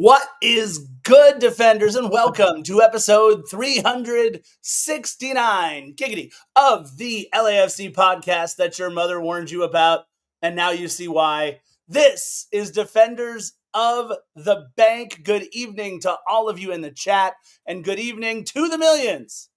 What is good, defenders, and welcome to episode 369, giggity, of the LAFC podcast that your mother warned you about, and now you see why. This is Defenders of the Bank. Good evening to all of you in the chat, and good evening to the millions.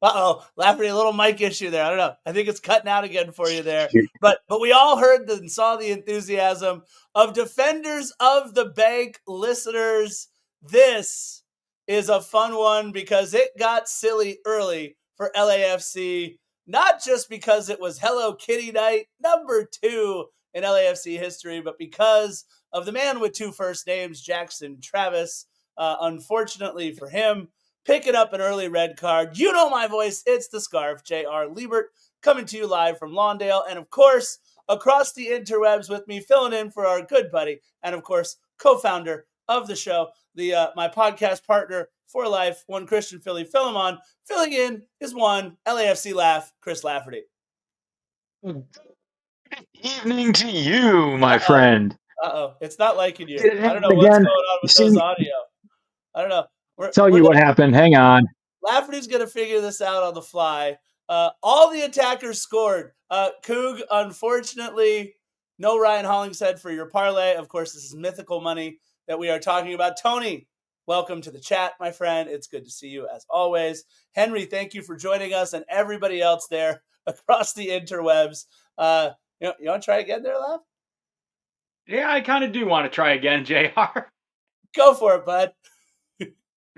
Uh-oh, Lafferty, a little mic issue there. I don't know. I think it's cutting out again for you there. But we all heard and saw the enthusiasm of Defenders of the Bank listeners. This is a fun one because it got silly early for LAFC, not just because it was Hello Kitty night, number 2 in LAFC history, but because of the man with two first names, Jackson Travis. Unfortunately for him, picking up an early red card. You know my voice. It's the Scarf, J.R. Liebert, coming to you live from Lawndale. And, of course, across the interwebs with me, filling in for our good buddy and, of course, co-founder of the show, my podcast partner for life, one Christian Philly Philemon. Filling in is one LAFC laugh, Chris Lafferty. Good evening to you, my friend. Uh-oh. It's not liking you. Did it I don't know happen what's again? going on with those audio. I don't know. Tell you what happened. Hang on. Lafferty's going to figure this out on the fly. All the attackers scored. Coog, unfortunately, no Ryan Hollingshead for your parlay. Of course, this is mythical money that we are talking about. Tony, welcome to the chat, my friend. It's good to see you as always. Henry, thank you for joining us, and everybody else there across the interwebs. You want to try again there, Laff? Yeah, I kind of do want to try again, JR. Go for it, bud.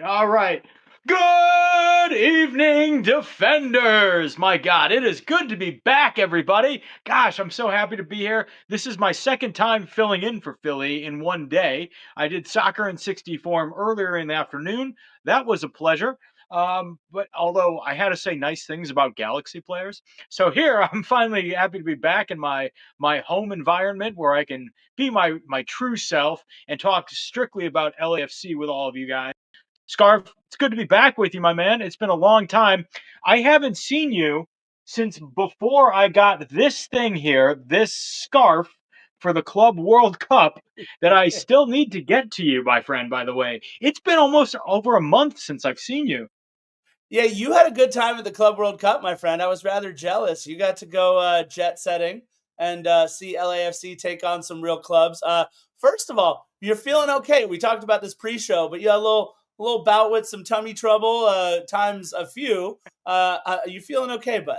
All right. Good evening, defenders. My God, it is good to be back, everybody. Gosh, I'm so happy to be here. This is my second time filling in for Philly in one day. I did soccer in 60 form earlier in the afternoon. That was a pleasure. But although I had to say nice things about Galaxy players, so here I'm finally happy to be back in my home environment where I can be my true self and talk strictly about LAFC with all of you guys. Scarf, it's good to be back with you, my man. It's been a long time. I haven't seen you since before I got this thing here, this scarf for the Club World Cup that I still need to get to you, my friend, by the way. It's been almost over a month since I've seen you. Yeah, you had a good time at the Club World Cup, my friend. I was rather jealous. You got to go jet setting and see LAFC take on some real clubs. First of all, you're feeling okay. We talked about this pre-show, but you had a little bout with some tummy trouble times a few. Are you feeling okay, bud?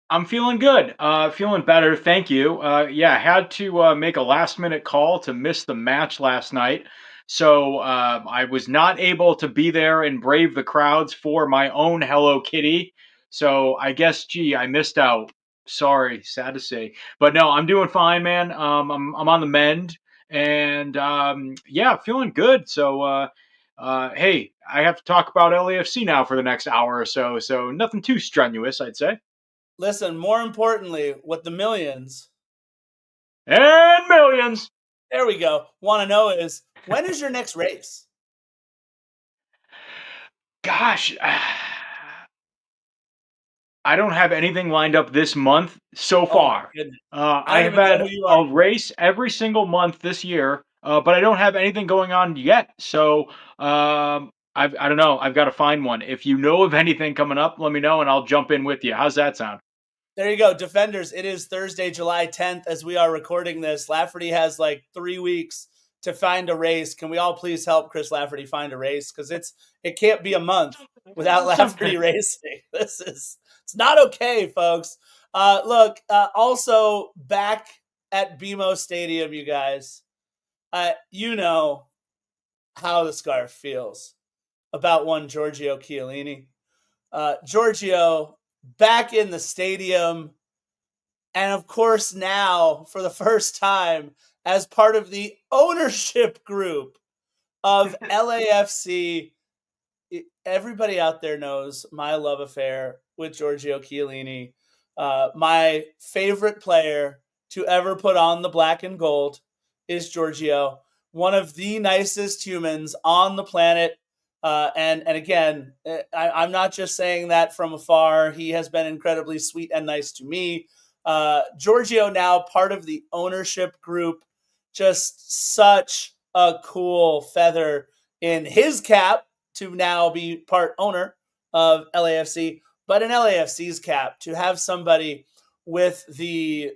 I'm feeling good. Feeling better. Thank you. Yeah, I had to make a last-minute call to miss the match last night. So I was not able to be there and brave the crowds for my own Hello Kitty. So I guess, I missed out. Sorry, sad to say. But no, I'm doing fine, man. I'm on the mend, and yeah, feeling good. So hey, I have to talk about LAFC now for the next hour or so. So nothing too strenuous, I'd say. Listen, more importantly, with the millions And millions. There we go. Want to know is, when is your next race? Gosh, I don't have anything lined up this month so far. I have had a race every single month this year, but I don't have anything going on yet. So I don't know. I've got to find one. If you know of anything coming up, let me know and I'll jump in with you. How's that sound? There you go, defenders. It is Thursday, July 10th, as we are recording this. Lafferty has like 3 weeks to find a race. Can we all please help Chris Lafferty find a race? Because it can't be a month without Lafferty racing. It's not okay, folks. Look, also back at BMO Stadium, you guys. You know how the Scarf feels about one Giorgio Chiellini. Giorgio back in the stadium, and of course now, for the first time, as part of the ownership group of LAFC. Everybody out there knows my love affair with Giorgio Chiellini, my favorite player to ever put on the black and gold is Giorgio, one of the nicest humans on the planet. And again, I'm not just saying that from afar. He has been incredibly sweet and nice to me. Giorgio now part of the ownership group, just such a cool feather in his cap to now be part owner of LAFC, but in LAFC's cap to have somebody with the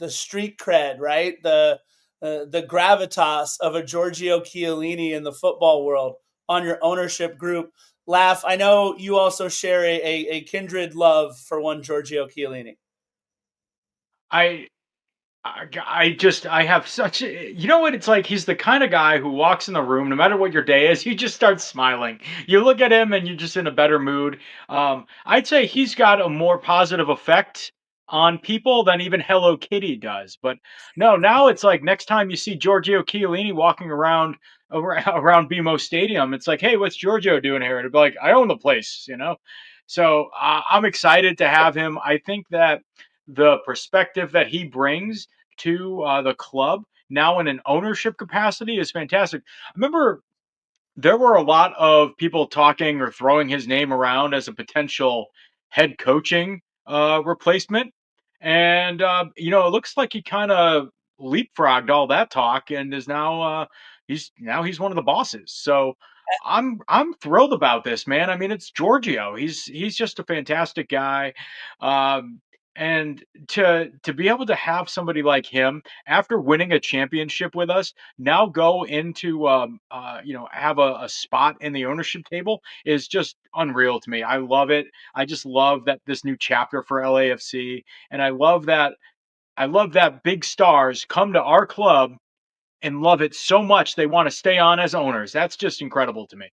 street cred, right? The gravitas of a Giorgio Chiellini in the football world on your ownership group. Laugh, I know you also share a kindred love for one Giorgio Chiellini. I I have such a, you know what it's like, he's the kind of guy who walks in the room no matter what your day is, you just start smiling. You look at him and you're just in a better mood. I'd say he's got a more positive effect on people than even Hello Kitty does. But no, now it's like next time you see Giorgio Chiellini walking around BMO Stadium, it's like, hey, what's Giorgio doing here? And it'd be like, I own the place, you know. So I'm excited to have him. I think that the perspective that he brings to the club now in an ownership capacity is fantastic. I remember there were a lot of people talking or throwing his name around as a potential head coaching replacement. And, it looks like he kind of leapfrogged all that talk and is he's one of the bosses. So I'm thrilled about this, man. I mean, it's Giorgio. He's just a fantastic guy. Um, and to be able to have somebody like him after winning a championship with us now go into have a spot in the ownership table is just unreal to me. I love it. I just love that this new chapter for LAFC, and I love that big stars come to our club and love it so much they want to stay on as owners. That's just incredible to me.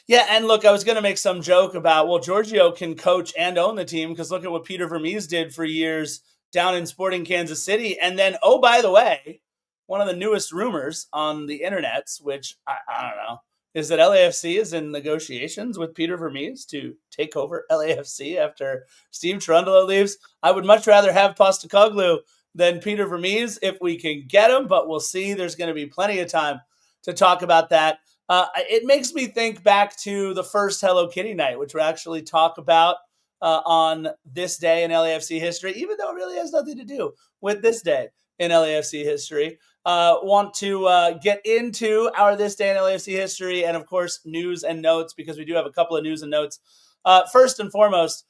Yeah, and look, I was going to make some joke about, well, Giorgio can coach and own the team because look at what Peter Vermees did for years down in Sporting Kansas City. And then, oh, by the way, one of the newest rumors on the internets, which I don't know, is that LAFC is in negotiations with Peter Vermees to take over LAFC after Steve Cherundolo leaves. I would much rather have Postecoglou than Peter Vermees if we can get him, but we'll see. There's going to be plenty of time to talk about that. It makes me think back to the first Hello Kitty night, which we'll actually talk about on this day in LAFC history, even though it really has nothing to do with this day in LAFC history. Want to get into our This Day in LAFC history and, of course, news and notes, because we do have a couple of news and notes. First and foremost,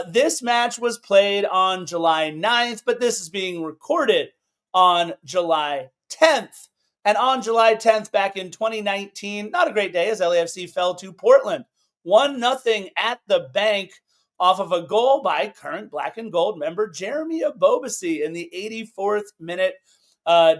this match was played on July 9th, but this is being recorded on July 10th. And on July 10th, back in 2019, not a great day as LAFC fell to Portland. 1-0 at the bank off of a goal by current Black and Gold member Jeremy Abobasi in the 84th minute.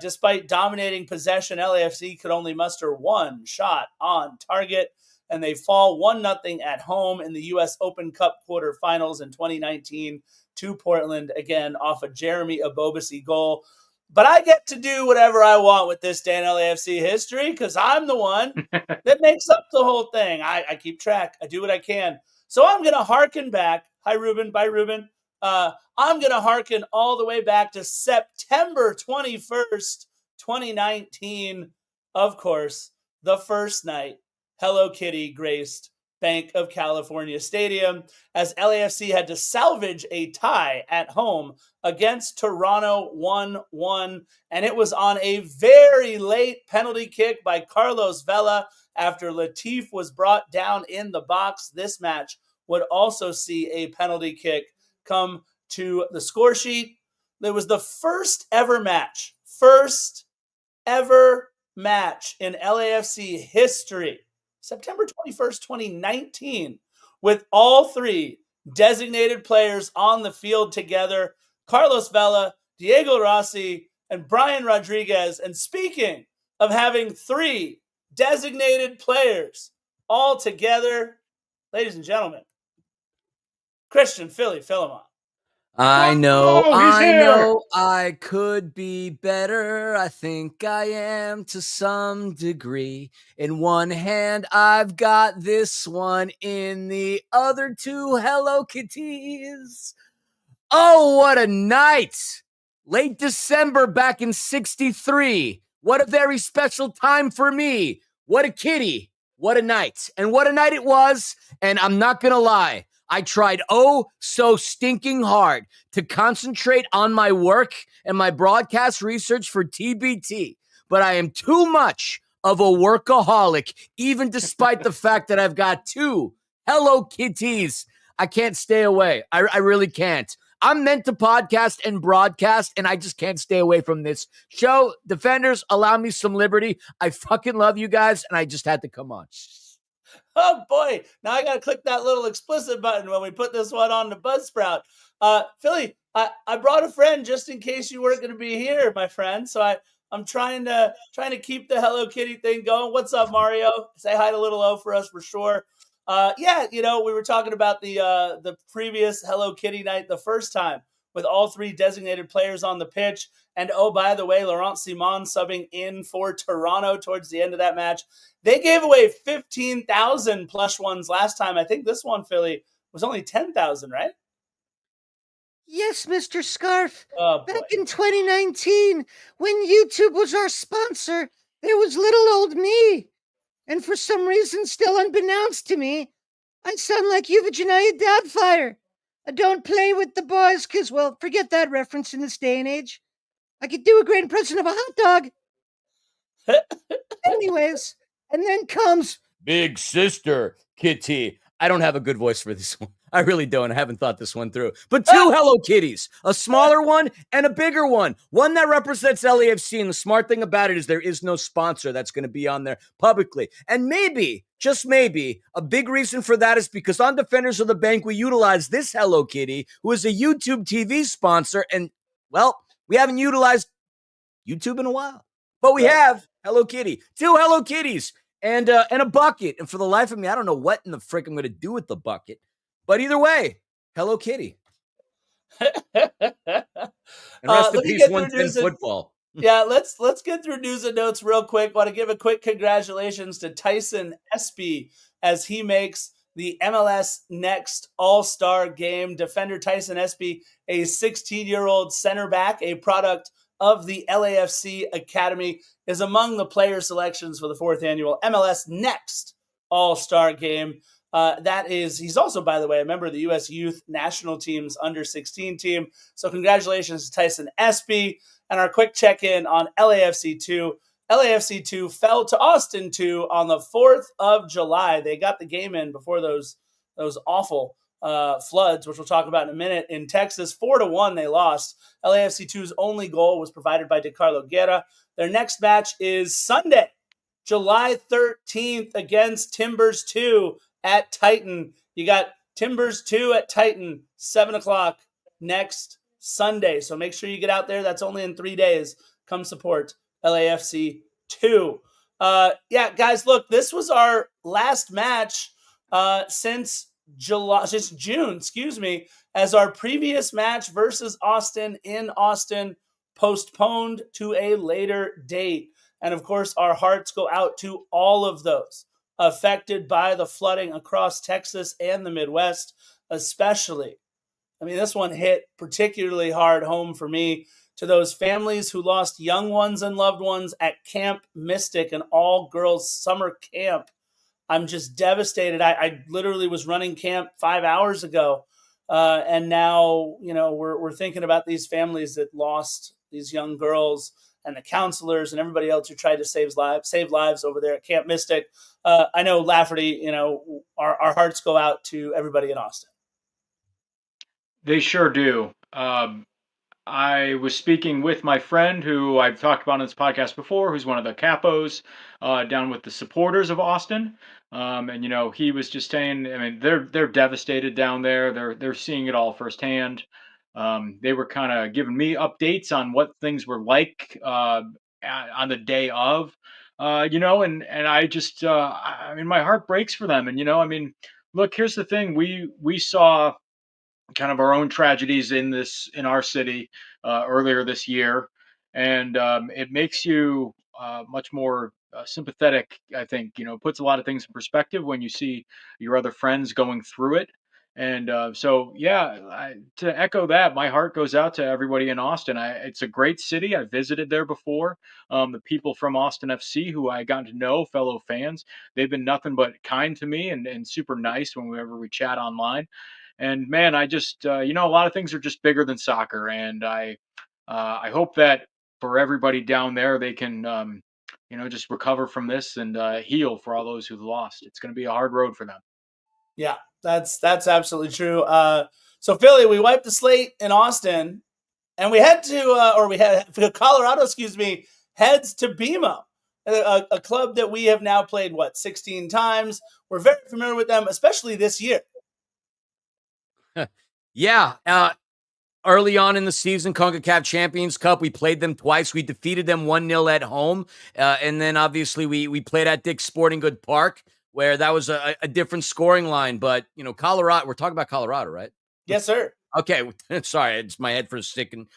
Despite dominating possession, LAFC could only muster one shot on target, and they fall 1-0 at home in the U.S. Open Cup quarterfinals in 2019 to Portland, again off a Jeremy Abobasi goal. But I get to do whatever I want with this day in LAFC history because I'm the one that makes up the whole thing. I keep track. I do what I can. So I'm going to harken back. Hi, Ruben. Bye, Ruben. I'm going to harken all the way back to September 21st, 2019. Of course, the first night Hello Kitty graced Bank of California Stadium as LAFC had to salvage a tie at home against Toronto 1-1. And it was on a very late penalty kick by Carlos Vela after Latif was brought down in the box. This match would also see a penalty kick come to the score sheet. It was the first ever match in LAFC history, September 21st, 2019, with all three designated players on the field together, Carlos Vela, Diego Rossi, and Brian Rodriguez. And speaking of having three designated players all together, ladies and gentlemen, Christian Philly Philemon. I Oh, he's here. know I could be better. I think I am to some degree. In one hand, I've got this one. In the other two, Hello Kitties. Oh, what a night! Late December back in 63. What a very special time for me. What a kitty. What a night. And what a night it was. And I'm not going to lie. I tried so stinking hard to concentrate on my work and my broadcast research for TBT, but I am too much of a workaholic, even despite the fact that I've got 2 Hello Kitties. I can't stay away. I really can't. I'm meant to podcast and broadcast, and I just can't stay away from this show. Defenders, allow me some liberty. I fucking love you guys, and I just had to come on. Oh boy, now I gotta click that little explicit button when we put this one on the Buzzsprout. Philly, I brought a friend just in case you weren't gonna be here, my friend. So I'm trying to keep the Hello Kitty thing going. What's up, Mario? Say hi to Little O for us for sure. Yeah, we were talking about the previous Hello Kitty night the first time with all 3 designated players on the pitch. And oh, by the way, Laurent Simon subbing in for Toronto towards the end of that match. They gave away 15,000 plush ones last time. I think this one, Philly, was only 10,000, right? Yes, Mr. Scarf. Oh, boy. Back in 2019, when YouTube was our sponsor, there was little old me. And for some reason, still unbeknownst to me, I sound like Eugenaya Doubtfire. I don't play with the boys because, well, forget that reference in this day and age. I could do a great impression of a hot dog. Anyways, and then comes Big Sister Kitty. I don't have a good voice for this one. I really don't. I haven't thought this one through. But 2 Hello Kitties, a smaller one and a bigger one. One that represents LAFC. And the smart thing about it is there is no sponsor that's going to be on there publicly. And maybe, just maybe, a big reason for that is because on Defenders of the Bank, we utilize this Hello Kitty, who is a YouTube TV sponsor. And, well, we haven't utilized YouTube in a while. But we have Hello Kitty. 2 Hello Kitties. And a bucket. And for the life of me, I don't know what in the frick I'm going to do with the bucket. But either way, Hello Kitty. And rest in peace, 110 football. Yeah, let's get through news and notes real quick. Want to give a quick congratulations to Tyson Espy as he makes the MLS Next All-Star Game. Defender Tyson Espy, a 16-year-old center back, a product of the LAFC Academy, is among the player selections for the 4th annual MLS Next All-Star Game. He's also, by the way, a member of the U.S. Youth National Team's under-16 team. So congratulations to Tyson Espy. And our quick check-in on LAFC 2. LAFC 2 fell to Austin 2 on the 4th of July. They got the game in before those awful floods, which we'll talk about in a minute. In Texas, 4-1 they lost. LAFC 2's only goal was provided by DeCarlo Guerra. Their next match is Sunday, July 13th against Timbers 2 at Titan. You got Timbers 2 at Titan, 7 o'clock next Sunday. So make sure you get out there. That's only in 3 days. Come support LAFC 2. Yeah, guys, look, this was our last match since June, as our previous match versus Austin in Austin postponed to a later date. And of course, our hearts go out to all of those affected by the flooding across Texas and the Midwest, especially. I mean, this one hit particularly hard home for me, to those families who lost young ones and loved ones at Camp Mystic, an all-girls summer camp. I'm just devastated. I literally was running camp 5 hours ago, and now we're thinking about these families that lost these young girls, and the counselors and everybody else who tried to save lives over there at Camp Mystic. I know Lafferty, our hearts go out to everybody in Austin. They sure do. I was speaking with my friend who I've talked about on this podcast before, who's one of the capos down with the supporters of Austin. And he was just saying, I mean, they're devastated down there. They're seeing it all firsthand. They were kind of giving me updates on what things were like on the day of, and I just, I mean, my heart breaks for them. And, I mean, look, here's the thing. We saw kind of our own tragedies in our city earlier this year, and it makes you much more sympathetic. I think puts a lot of things in perspective when you see your other friends going through it. And so, yeah, to echo that, my heart goes out to everybody in Austin. It's a great city. I visited there before. The people from Austin FC, who I got to know, fellow fans, they've been nothing but kind to me and super nice whenever we chat online. And man, I just a lot of things are just bigger than soccer, and I hope that for everybody down there, they can just recover from this and heal for all those who've lost. It's going to be a hard road for them. Yeah, that's absolutely true. So Philly, we wiped the slate in Austin, and we had to, or we had Colorado, excuse me, heads to BMO, a club that we have now played 16 times. We're very familiar with them, especially this year. Yeah. Early on in the season, CONCACAF Champions Cup, we played them twice. We defeated them 1-0 at home. And then obviously we played at Dick's Sporting Good Park, where that was a different scoring line. But, Colorado, we're talking about Colorado, right? Yes, sir. Okay, sorry, it's my head for a second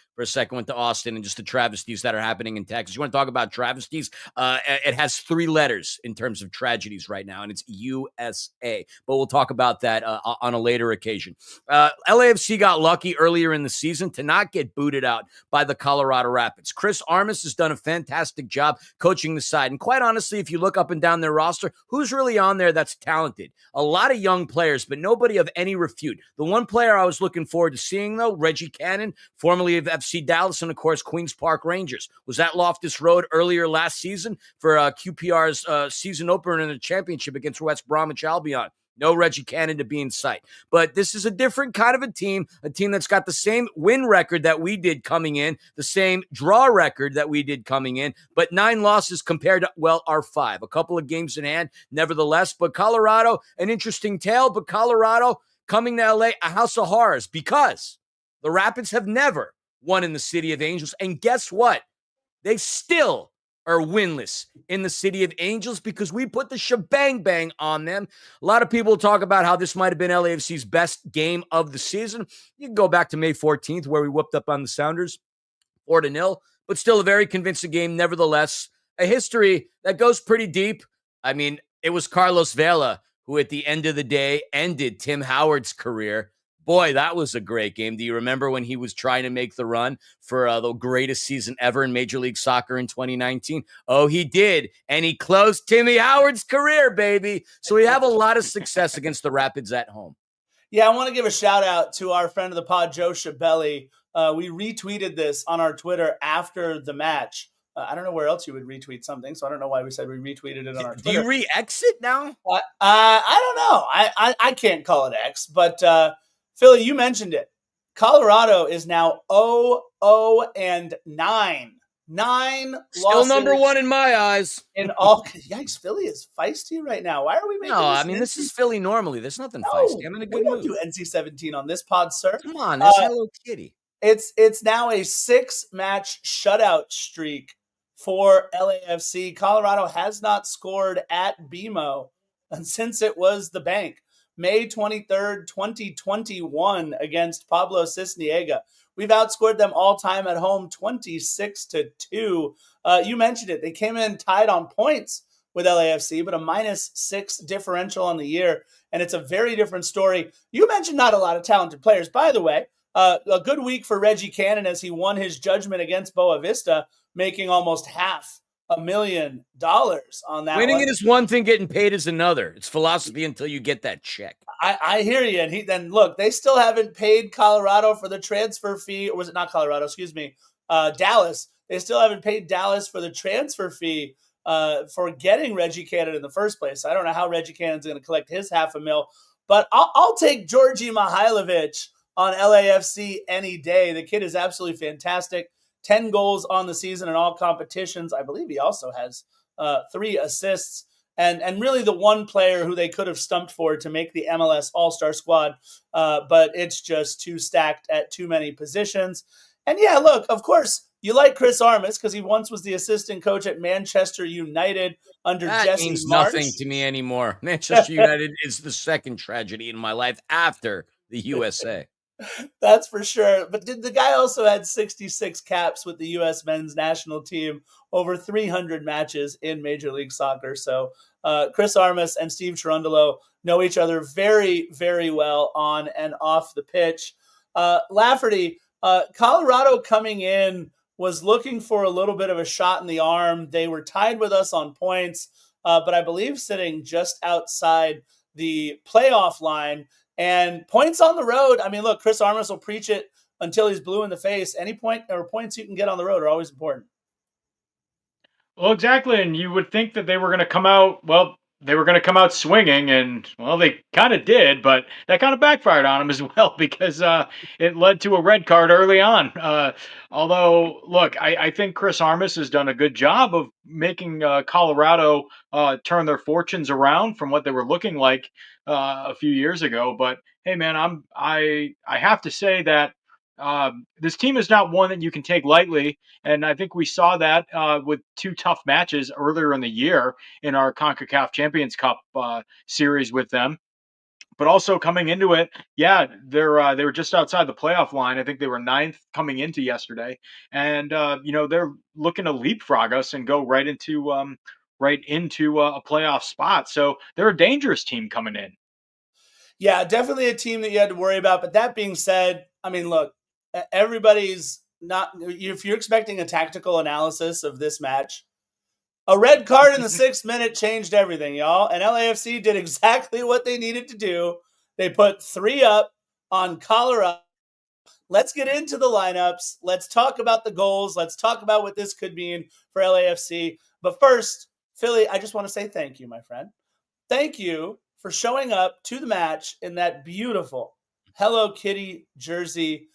went to Austin and just the travesties that are happening in Texas. You want to talk about travesties? It has 3 letters in terms of tragedies right now, and it's USA. But we'll talk about that on a later occasion. LAFC got lucky earlier in the season to not get booted out by the Colorado Rapids. Chris Armas has done a fantastic job coaching the side, and quite honestly, if you look up and down their roster, who's really on there that's talented? A lot of young players, but nobody of any repute. The one player I was looking forward to seeing, though, Reggie Cannon, formerly of FC Dallas and, of course, Queens Park Rangers, was at Loftus Road earlier last season for QPR's season opener in the championship against West Bromwich Albion. No Reggie Cannon to be in sight. But this is a different kind of a team that's got the same win record that we did coming in, the same draw record that we did coming in, but 9 losses compared to, our 5. A couple of games in hand, nevertheless. But Colorado, an interesting tale, but Colorado coming to LA, a house of horrors, because the Rapids have never won in the City of Angels. And guess what? They still are winless in the City of Angels because we put the shebang bang on them. A lot of people talk about how this might have been LAFC's best game of the season. You can go back to May 14th where we whooped up on the Sounders 4-0, but still a very convincing game nevertheless. A history that goes pretty deep. I mean, it was Carlos Vela who at the end of the day ended Tim Howard's career. Boy, that was a great game. Do you remember when he was trying to make the run for the greatest season ever in Major League Soccer in 2019? Oh, he did. And he closed Timmy Howard's career, baby. So we have a lot of success against the Rapids at home. Yeah, I want to give a shout out to our friend of the pod, Joe Schiavelli. We retweeted this on our Twitter after the match. I don't know where else you would retweet something, so I don't know why we said we retweeted it on our Twitter. Do you re-exit now? I don't know. I can't call it X, but Philly, you mentioned it. Colorado is now 0-9. 9 still losses. Number 1 in my eyes. In all, yikes, Philly is feisty right now. Why are we making No, I mean, this is Philly normally. There's nothing feisty. I'm in a good mood. We don't do NC-17 on this pod, sir. Come on, that's Hello Kitty. It's now a 6-match shutout streak for LAFC. Colorado has not scored at BMO since it was the Bank. May 23rd, 2021 against Pablo Cisniega. We've outscored them all time at home 26-2. You mentioned it. They came in tied on points with LAFC, but a -6 differential on the year. And it's a very different story. You mentioned not a lot of talented players. By the way, a good week for Reggie Cannon as he won his judgment against Boa Vista, making almost $500,000 on that. Winning it is one thing, getting paid is another. It's philosophy until you get that check. I hear you. And then look, they still haven't paid Colorado for the transfer fee, or was it not Colorado? Excuse me, Dallas. They still haven't paid Dallas for the transfer fee for getting Reggie Cannon in the first place. I don't know how Reggie Cannon's going to collect his $500,000, but I'll take Georgi Mihailovic on LAFC any day. The kid is absolutely fantastic. 10 goals on the season in all competitions. I believe he also has 3 assists. And really the one player who they could have stumped for to make the MLS All-Star squad, but it's just too stacked at too many positions. And yeah, look, of course, you like Chris Armas because he once was the assistant coach at Manchester United under Jesse Marsch. That means nothing to me anymore. Manchester United is the second tragedy in my life after the USA. That's for sure. But the guy also had 66 caps with the U.S. men's national team, over 300 matches in Major League Soccer. So Chris Armas and Steve Cherundolo know each other very, very well on and off the pitch. Lafferty, Colorado coming in was looking for a little bit of a shot in the arm. They were tied with us on points, but I believe sitting just outside the playoff line. And points on the road. I mean, look, Chris Armas will preach it until he's blue in the face. Any point or points you can get on the road are always important. Well, exactly. And you would think that they were going to come out, well, they were going to come out swinging, and, well, they kind of did, but that kind of backfired on them as well because it led to a red card early on. Although, look, I think Chris Armas has done a good job of making Colorado turn their fortunes around from what they were looking like a few years ago. But hey, man, I have to say that this team is not one that you can take lightly. And I think we saw that with two tough matches earlier in the year in our CONCACAF Champions Cup series with them. But also coming into it, yeah, they were just outside the playoff line. I think they were ninth coming into yesterday, and they're looking to leapfrog us and go right into a playoff spot. So they're a dangerous team coming in. Yeah, definitely a team that you had to worry about. But that being said, I mean, look, everybody's not, if you're expecting a tactical analysis of this match, a red card in the 6th minute changed everything, y'all. And LAFC did exactly what they needed to do. They put 3 up on Colorado. Let's get into the lineups. Let's talk about the goals. Let's talk about what this could mean for LAFC. But first, Philly, I just want to say thank you, my friend. Thank you for showing up to the match in that beautiful Hello Kitty jersey.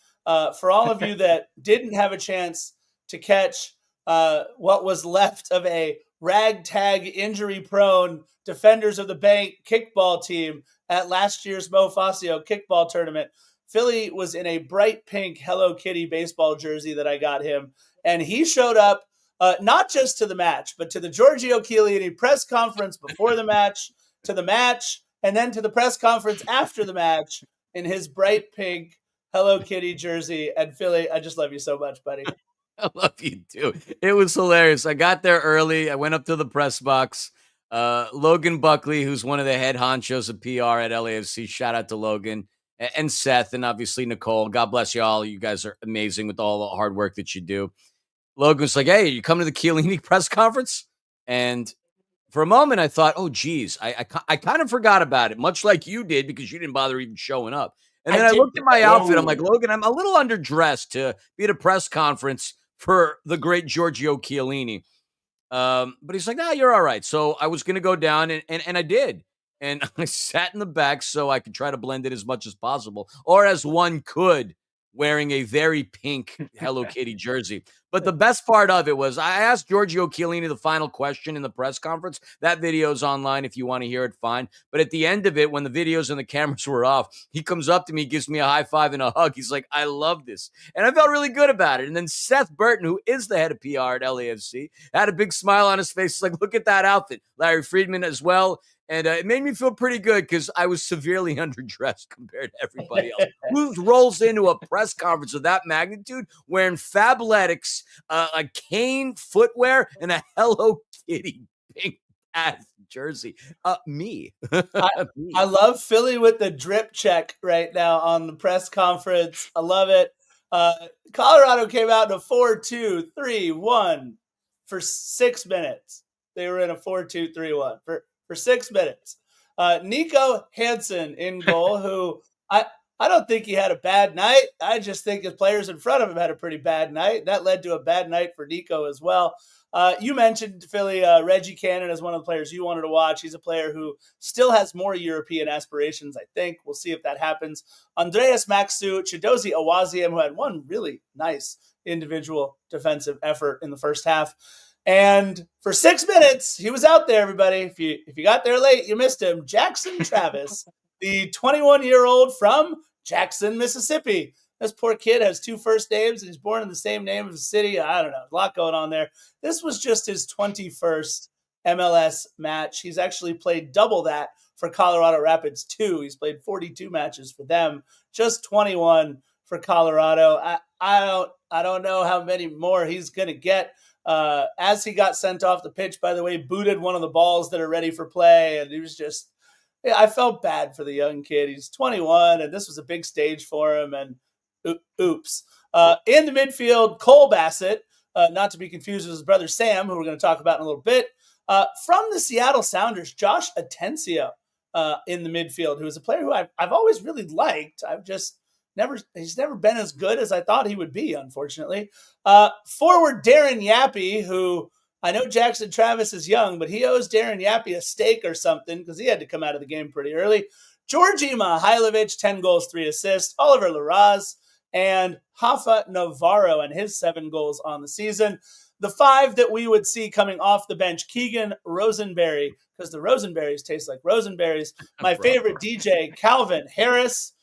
For all of you that didn't have a chance to catch what was left of a ragtag, injury-prone Defenders of the Bank kickball team at last year's Mo Fascio kickball tournament, Philly was in a bright pink Hello Kitty baseball jersey that I got him, and he showed up not just to the match, but to the Giorgio Chiellini press conference before the match, to the match, and then to the press conference after the match in his bright pink Hello Kitty jersey. And Philly, I just love you so much, buddy. I love you too. It was hilarious. I got there early. I went up to the press box. Logan Buckley, who's one of the head honchos of PR at LAFC, shout out to Logan, and Seth, and obviously Nicole. God bless you all. You guys are amazing with all the hard work that you do. Logan's like, hey, you come to the Chiellini press conference? And for a moment, I thought, oh, geez, I kind of forgot about it, much like you did because you didn't bother even showing up. And then I looked at my outfit. I'm like, Logan, I'm a little underdressed to be at a press conference for the great Giorgio Chiellini. But he's like, no, you're all right. So I was going to go down, and I did. And I sat in the back so I could try to blend it as much as possible, or as one could, wearing a very pink Hello Kitty jersey. But the best part of it was I asked Giorgio Chiellini the final question in the press conference. That video's online if you want to hear it, fine. But at the end of it, when the videos and the cameras were off, he comes up to me, gives me a high five and a hug. He's like, I love this. And I felt really good about it. And then Seth Burton, who is the head of PR at LAFC, had a big smile on his face. He's like, look at that outfit. Larry Friedman as well. And it made me feel pretty good because I was severely underdressed compared to everybody else. Who rolls into a press conference of that magnitude wearing Fabletics, a cane footwear, and a Hello Kitty pink ass jersey? Me. I love Philly with the drip check right now on the press conference. I love it. Colorado came out in a 4-2-3-1 for 6 minutes. They were in a 4-2-3-1 for 6 minutes. Nico Hansen in goal, who I don't think he had a bad night. I just think his players in front of him had a pretty bad night. That led to a bad night for Nico as well. You mentioned Philly, Reggie Cannon as one of the players you wanted to watch. He's a player who still has more European aspirations, I think. We'll see if that happens. Andreas Maxu, Chidozie Awaziem, who had one really nice individual defensive effort in the first half. And for 6 minutes, he was out there, everybody. If you got there late, you missed him. Jackson Travis, the 21-year-old from Jackson, Mississippi. This poor kid has 2 first names, and he's born in the same name of the city. I don't know. A lot going on there. This was just his 21st MLS match. He's actually played double that for Colorado Rapids, too. He's played 42 matches for them, just 21 for Colorado. I don't know how many more he's going to get. As he got sent off the pitch, by the way, booted one of the balls that are ready for play. And he was just, I felt bad for the young kid. He's 21 and this was a big stage for him. And oops. In the midfield, Cole Bassett, not to be confused with his brother Sam, who we're going to talk about in a little bit. From the Seattle Sounders, Josh Atencio in the midfield, who is a player who I've always really liked. He's never been as good as I thought he would be, unfortunately. Forward Darren Yappy, who I know Jackson Travis is young, but he owes Darren Yappy a steak or something because he had to come out of the game pretty early. Georgi Mihailovic, 10 goals, 3 assists. Oliver Larraz and Rafa Navarro and his 7 goals on the season. The 5 that we would see coming off the bench, Keegan Rosenberry, because the Rosenberries taste like Rosenberries. My favorite DJ, Calvin Harris.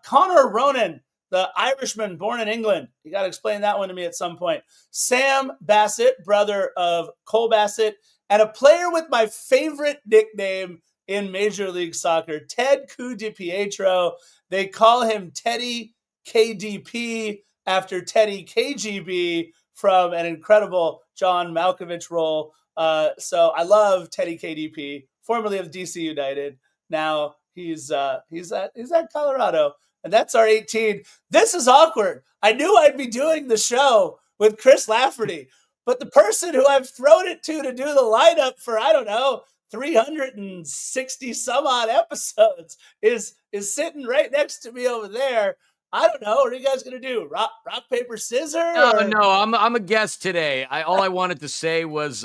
Connor Ronan, the Irishman born in England. You got to explain that one to me at some point. Sam Bassett, brother of Cole Bassett, and a player with my favorite nickname in Major League Soccer, Ted DiPietro. They call him Teddy KDP after Teddy KGB from an incredible John Malkovich role. So I love Teddy KDP, formerly of DC United. Now he's at Colorado, and that's our 18. This is awkward. I knew I'd be doing the show with Chris Lafferty, but the person who I've thrown it to do the lineup for, I don't know, 360 some odd episodes is sitting right next to me over there. I don't know. What are you guys going to do? Rock, paper, scissors? No, I'm a guest today. All I wanted to say was,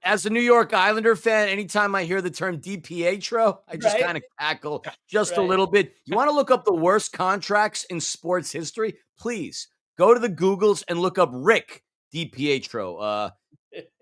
as a New York Islander fan, anytime I hear the term DiPietro, I just kind of cackle just a little bit. You want to look up the worst contracts in sports history? Please go to the Googles and look up Rick DiPietro.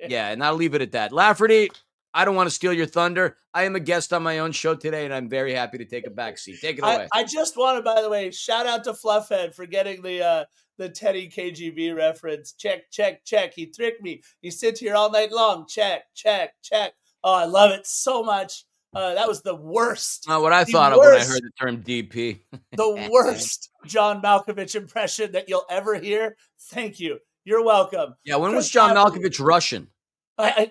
Yeah, and I'll leave it at that. Lafferty, I don't want to steal your thunder. I am a guest on my own show today, and I'm very happy to take a back seat. Take it away. I just want to, by the way, shout out to Fluffhead for getting the Teddy KGB reference. Check, check, check. He tricked me. He sits here all night long. Check, check, check. Oh, I love it so much. That was the worst. Not what I thought of when I heard the term DP. The worst John Malkovich impression that you'll ever hear. Thank you. You're welcome. Yeah, when was John Malkovich Russian?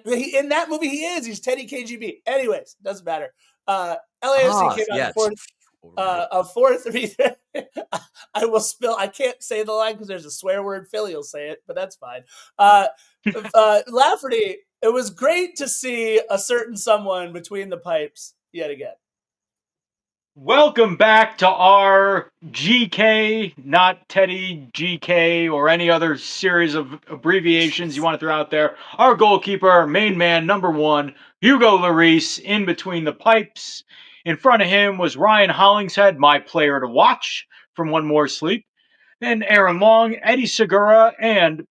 In that movie, he is. He's Teddy KGB. Anyways, doesn't matter. LAFC came out a 4-3. I will spill. I can't say the line because there's a swear word. Philly will say it, but that's fine. Lafferty, it was great to see a certain someone between the pipes yet again. Welcome back to our GK, not Teddy GK or any other series of abbreviations you want to throw out there. Our goalkeeper, our main man, number 1, Hugo Lloris, in between the pipes. In front of him was Ryan Hollingshead, my player to watch from One More Sleep. Then Aaron Long, Eddie Segura, and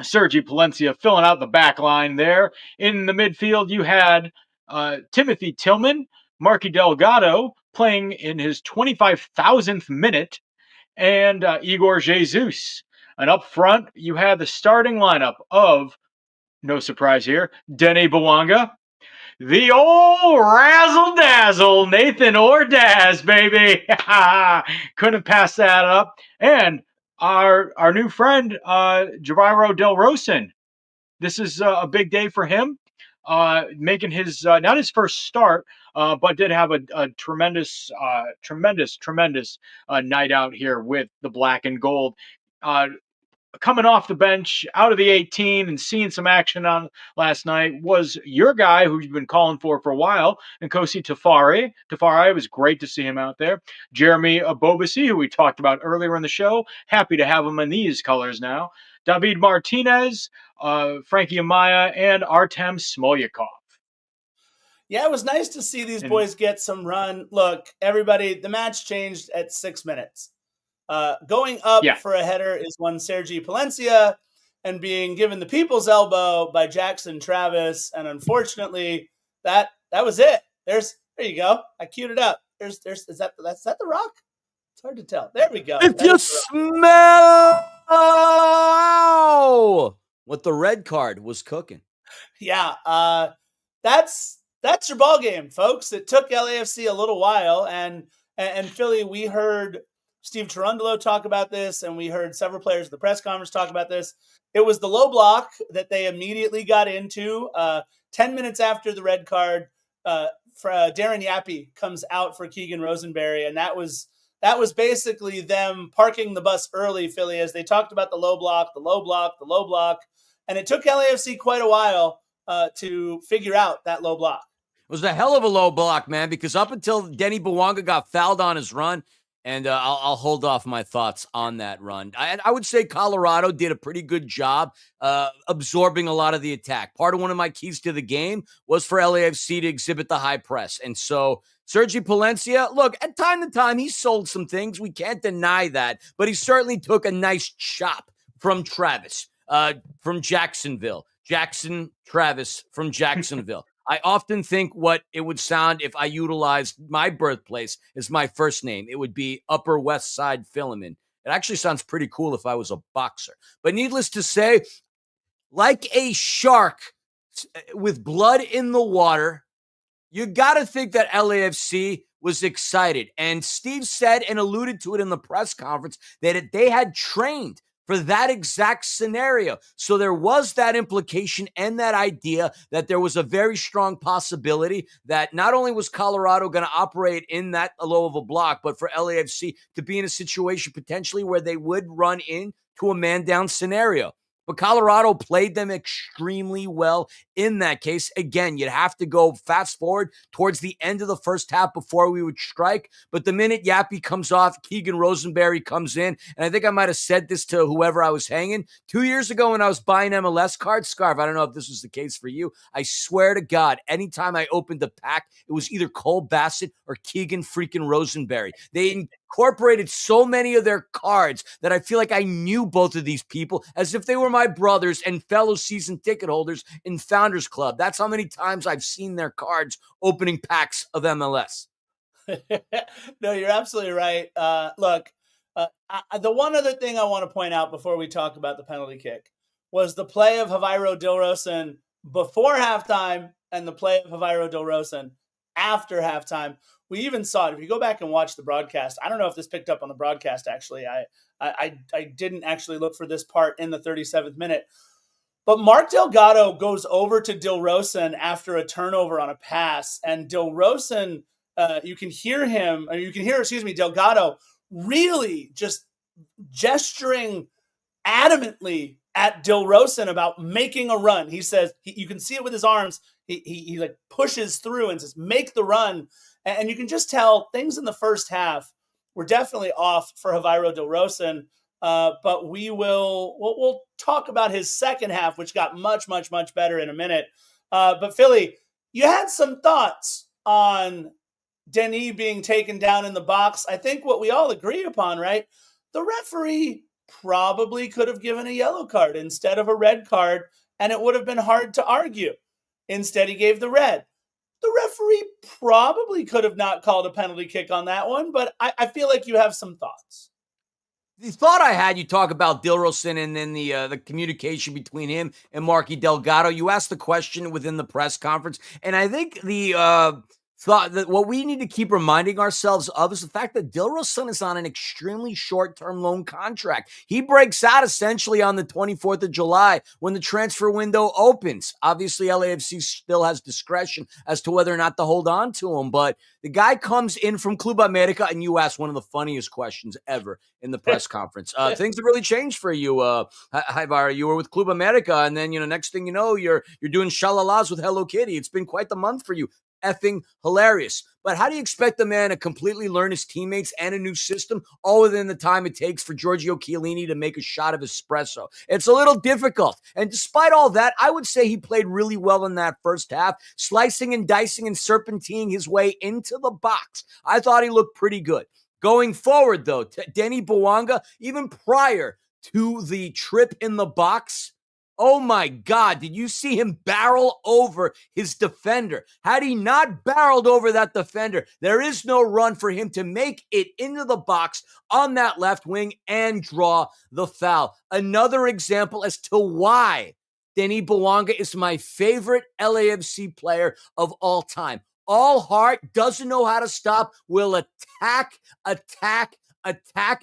Sergi Palencia filling out the back line there. In the midfield, you had Timothy Tillman, Marky Delgado, playing in his 25,000th minute, and Igor Jesus. And up front, you had the starting lineup of, no surprise here, Denny Bawanga, the old razzle-dazzle Nathan Ordaz, baby. Couldn't pass that up. And our new friend, Javier Del Rosen. This is a big day for him. Making his not his first start, but did have a tremendous night out here with the black and gold. Coming off the bench, out of the 18, and seeing some action on last night was your guy who you've been calling for a while, Nkosi Tafari. Tafari, it was great to see him out there. Jeremy Abobasi, who we talked about earlier in the show, happy to have him in these colors now. David Martinez, Frankie Amaya, and Artem Smolyakov. Yeah, it was nice to see these boys get some run. Look, everybody, the match changed at 6 minutes. Going up for a header is one Sergi Palencia, and being given the people's elbow by Jackson Travis. And unfortunately, that was it. There you go. I queued it up. Is that the Rock? It's hard to tell. There we go. If you smell what the red card was cooking. Yeah, that's your ball game, folks. It took LAFC a little while, and Philly, we heard Steve Cherundolo talk about this, and we heard several players at the press conference talk about this. It was the low block that they immediately got into. 10 minutes after the red card, Darren Yappy comes out for Keegan Rosenberry, and that was basically them parking the bus early, Philly, as they talked about the low block, and it took LAFC quite a while to figure out that low block. It was a hell of a low block, man, because up until Denny Bouanga got fouled on his run, and I'll hold off my thoughts on that run. I would say Colorado did a pretty good job absorbing a lot of the attack. Part of one of my keys to the game was for LAFC to exhibit the high press. And so Sergi Palencia, look, at time to time, he sold some things. We can't deny that. But he certainly took a nice chop from Travis, from Jacksonville. Jackson Travis from Jacksonville. I often think what it would sound if I utilized my birthplace as my first name. It would be Upper West Side Philemon. It actually sounds pretty cool if I was a boxer. But needless to say, like a shark with blood in the water, you got to think that LAFC was excited. And Steve said and alluded to it in the press conference that they had trained for that exact scenario. So there was that implication and that idea that there was a very strong possibility that not only was Colorado going to operate in that low of a block, but for LAFC to be in a situation potentially where they would run into a man-down scenario. But Colorado played them extremely well in that case. Again, you'd have to go fast forward towards the end of the first half before we would strike. But the minute Yappy comes off, Keegan Rosenberry comes in. And I think I might have said this to whoever I was hanging 2 years ago when I was buying MLS cards. Scarf, I don't know if this was the case for you. I swear to God, anytime I opened a pack, it was either Cole Bassett or Keegan freaking Rosenberry. They incorporated so many of their cards that I feel like I knew both of these people as if they were my brothers and fellow season ticket holders in Founders Club. That's how many times I've seen their cards opening packs of MLS. No, you're absolutely right. Look, the one other thing I want to point out before we talk about the penalty kick was the play of Javier Dilrosun before halftime and the play of Javier Dilrosun after halftime. We even saw it. If you go back and watch the broadcast, I don't know if this picked up on the broadcast, actually. I didn't actually look for this part in the 37th minute. But Mark Delgado goes over to Dilrosun after a turnover on a pass. And Dilrosun, you can hear Delgado really just gesturing adamantly at Dilrosun about making a run. He says, you can see it with his arms. He like pushes through and says, make the run. And you can just tell things in the first half were definitely off for Javier Dilrosun. But we'll talk about his second half, which got much, much, much better in a minute. But Philly, you had some thoughts on Denis being taken down in the box. I think what we all agree upon, right? The referee probably could have given a yellow card instead of a red card, and it would have been hard to argue. Instead, he gave the red. The referee probably could have not called a penalty kick on that one, but I feel like you have some thoughts. The thought I had, you talk about Dilrosun and then the communication between him and Marky Delgado. You asked the question within the press conference, and I think the thought that what we need to keep reminding ourselves of is the fact that Dilrosun is on an extremely short-term loan contract. He breaks out essentially on the 24th of July when the transfer window opens. Obviously, LAFC still has discretion as to whether or not to hold on to him, but the guy comes in from Club America, and you asked one of the funniest questions ever in the press conference. Things have really changed for you, Javier. You were with Club America, and then next thing you know, you're doing shalalas with Hello Kitty. It's been quite the month for you. Effing hilarious. But how do you expect the man to completely learn his teammates and a new system all within the time it takes for Giorgio Chiellini to make a shot of espresso? It's a little difficult. And despite all that, I would say he played really well in that first half, slicing and dicing and serpentining his way into the box. I thought he looked pretty good. Going forward, though, Denny Bouanga, even prior to the trip in the box, oh my God, did you see him barrel over his defender? Had he not barreled over that defender, there is no run for him to make it into the box on that left wing and draw the foul. Another example as to why Denis Bouanga is my favorite LAFC player of all time. All heart, doesn't know how to stop, will attack,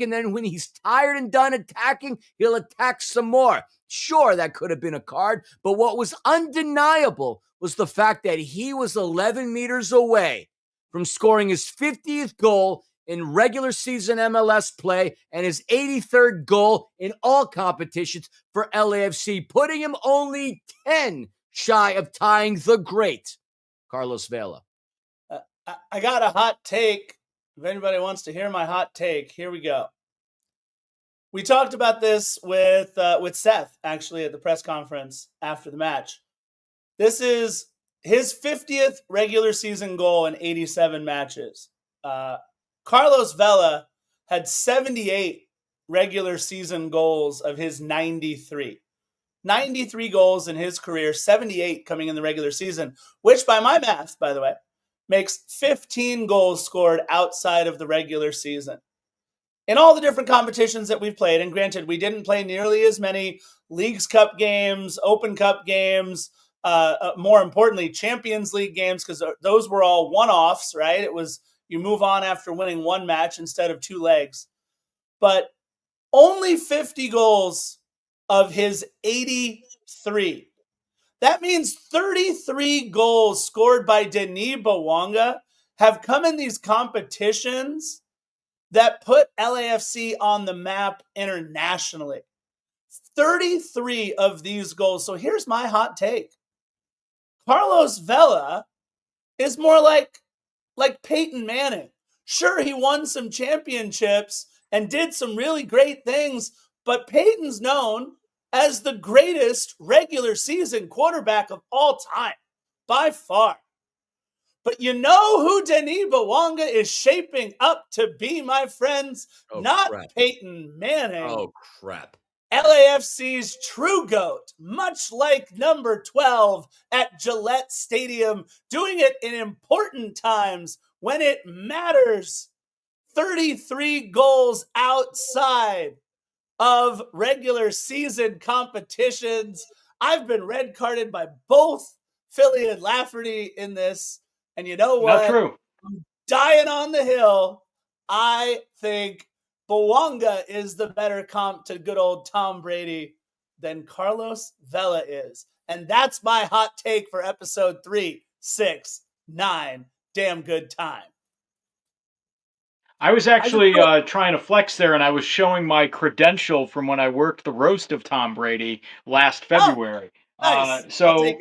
and then when he's tired and done attacking, he'll attack some more. Sure, that could have been a card, but what was undeniable was the fact that he was 11 meters away from scoring his 50th goal in regular season MLS play and his 83rd goal in all competitions for LAFC, putting him only 10 shy of tying the great Carlos Vela. I got a hot take. If anybody wants to hear my hot take, here we go. We talked about this with Seth, actually, at the press conference after the match. This is his 50th regular season goal in 87 matches. Carlos Vela had 78 regular season goals of his 93. 93 goals in his career, 78 coming in the regular season, which by my math, by the way, makes 15 goals scored outside of the regular season. In all the different competitions that we've played, and granted, we didn't play nearly as many Leagues Cup games, Open Cup games, more importantly, Champions League games, because those were all one-offs, right? It was you move on after winning one match instead of two legs. But only 50 goals of his 83. That means 33 goals scored by Denis Bouanga have come in these competitions that put LAFC on the map internationally. 33 of these goals. So here's my hot take. Carlos Vela is more like Peyton Manning. Sure, he won some championships and did some really great things, but Peyton's known as the greatest regular season quarterback of all time, by far. But you know who Denis Bouanga is shaping up to be, my friends? Not crap. Peyton Manning. Oh, crap. LAFC's true GOAT, much like number 12 at Gillette Stadium, doing it in important times when it matters. 33 goals outside of regular season competitions. I've been red carded by both Philly and Lafferty in this. And you know what? Not true. I'm dying on the hill. I think Bouanga is the better comp to good old Tom Brady than Carlos Vela is. And that's my hot take for episode 369. Damn good time. I was actually trying to flex there, and I was showing my credential from when I worked the roast of Tom Brady last February. Nice. So,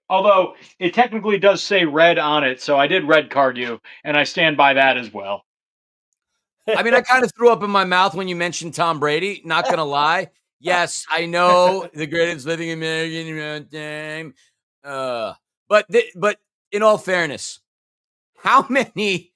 although it technically does say red on it, so I did red card you, and I stand by that as well. I mean, I kind of threw up in my mouth when you mentioned Tom Brady. Not going to lie. Yes, I know the greatest living American. But in all fairness, how many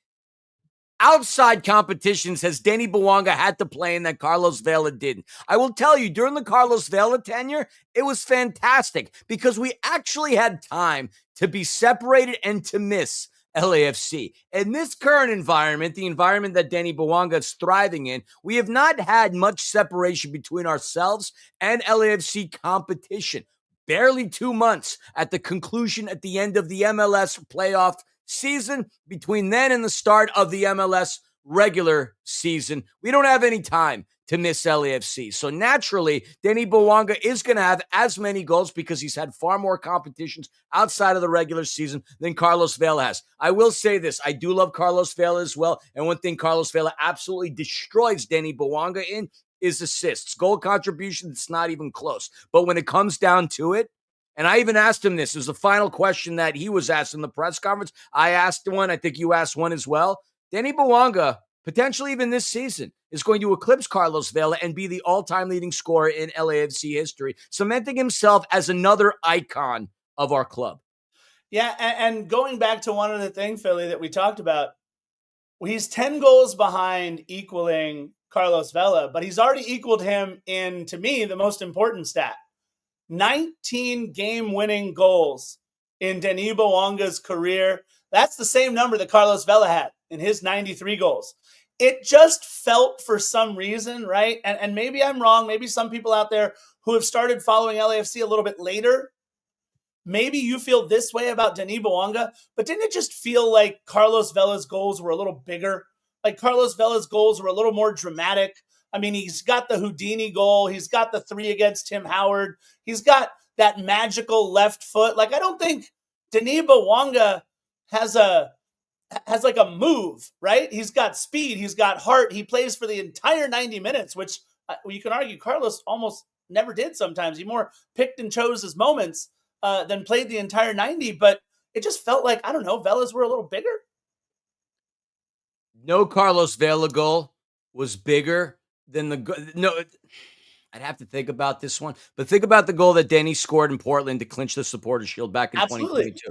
outside competitions has Denis Bouanga had to play in that Carlos Vela didn't? I will tell you, during the Carlos Vela tenure, it was fantastic because we actually had time to be separated and to miss LAFC. In this current environment, the environment that Denis Bouanga is thriving in, we have not had much separation between ourselves and LAFC competition. Barely 2 months at the conclusion at the end of the MLS playoff season. Between then and the start of the MLS regular season, we don't have any time to miss LAFC. So naturally, Denis Bouanga is going to have as many goals because he's had far more competitions outside of the regular season than Carlos Vela has. I will say this. I do love Carlos Vela as well. And one thing Carlos Vela absolutely destroys Denis Bouanga in is assists. Goal contribution, it's not even close. But when it comes down to it, and I even asked him this. It was the final question that he was asked in the press conference. I asked one. I think you asked one as well. Denis Bouanga, potentially even this season, is going to eclipse Carlos Vela and be the all-time leading scorer in LAFC history, cementing himself as another icon of our club. Yeah, and going back to one other thing, Philly, that we talked about, he's 10 goals behind equaling Carlos Vela, but he's already equaled him in, to me, the most important stat. 19 game-winning goals in Denis Bouanga's career. That's the same number that Carlos Vela had in his 93 goals. It just felt for some reason, right? And maybe I'm wrong. Maybe some people out there who have started following LAFC a little bit later, maybe you feel this way about Denis Bouanga, but didn't it just feel like Carlos Vela's goals were a little bigger? Like Carlos Vela's goals were a little more dramatic. I mean, he's got the Houdini goal. He's got the 3 against Tim Howard. He's got that magical left foot. Like, I don't think Denis Bouanga has like a move, right? He's got speed. He's got heart. He plays for the entire 90 minutes, which you can argue Carlos almost never did sometimes. He more picked and chose his moments than played the entire 90. But it just felt like, I don't know, Velas were a little bigger. No Carlos Vela goal was bigger than no. I'd have to think about this one, but think about the goal that Denny scored in Portland to clinch the Supporters Shield back in Absolutely. 2022.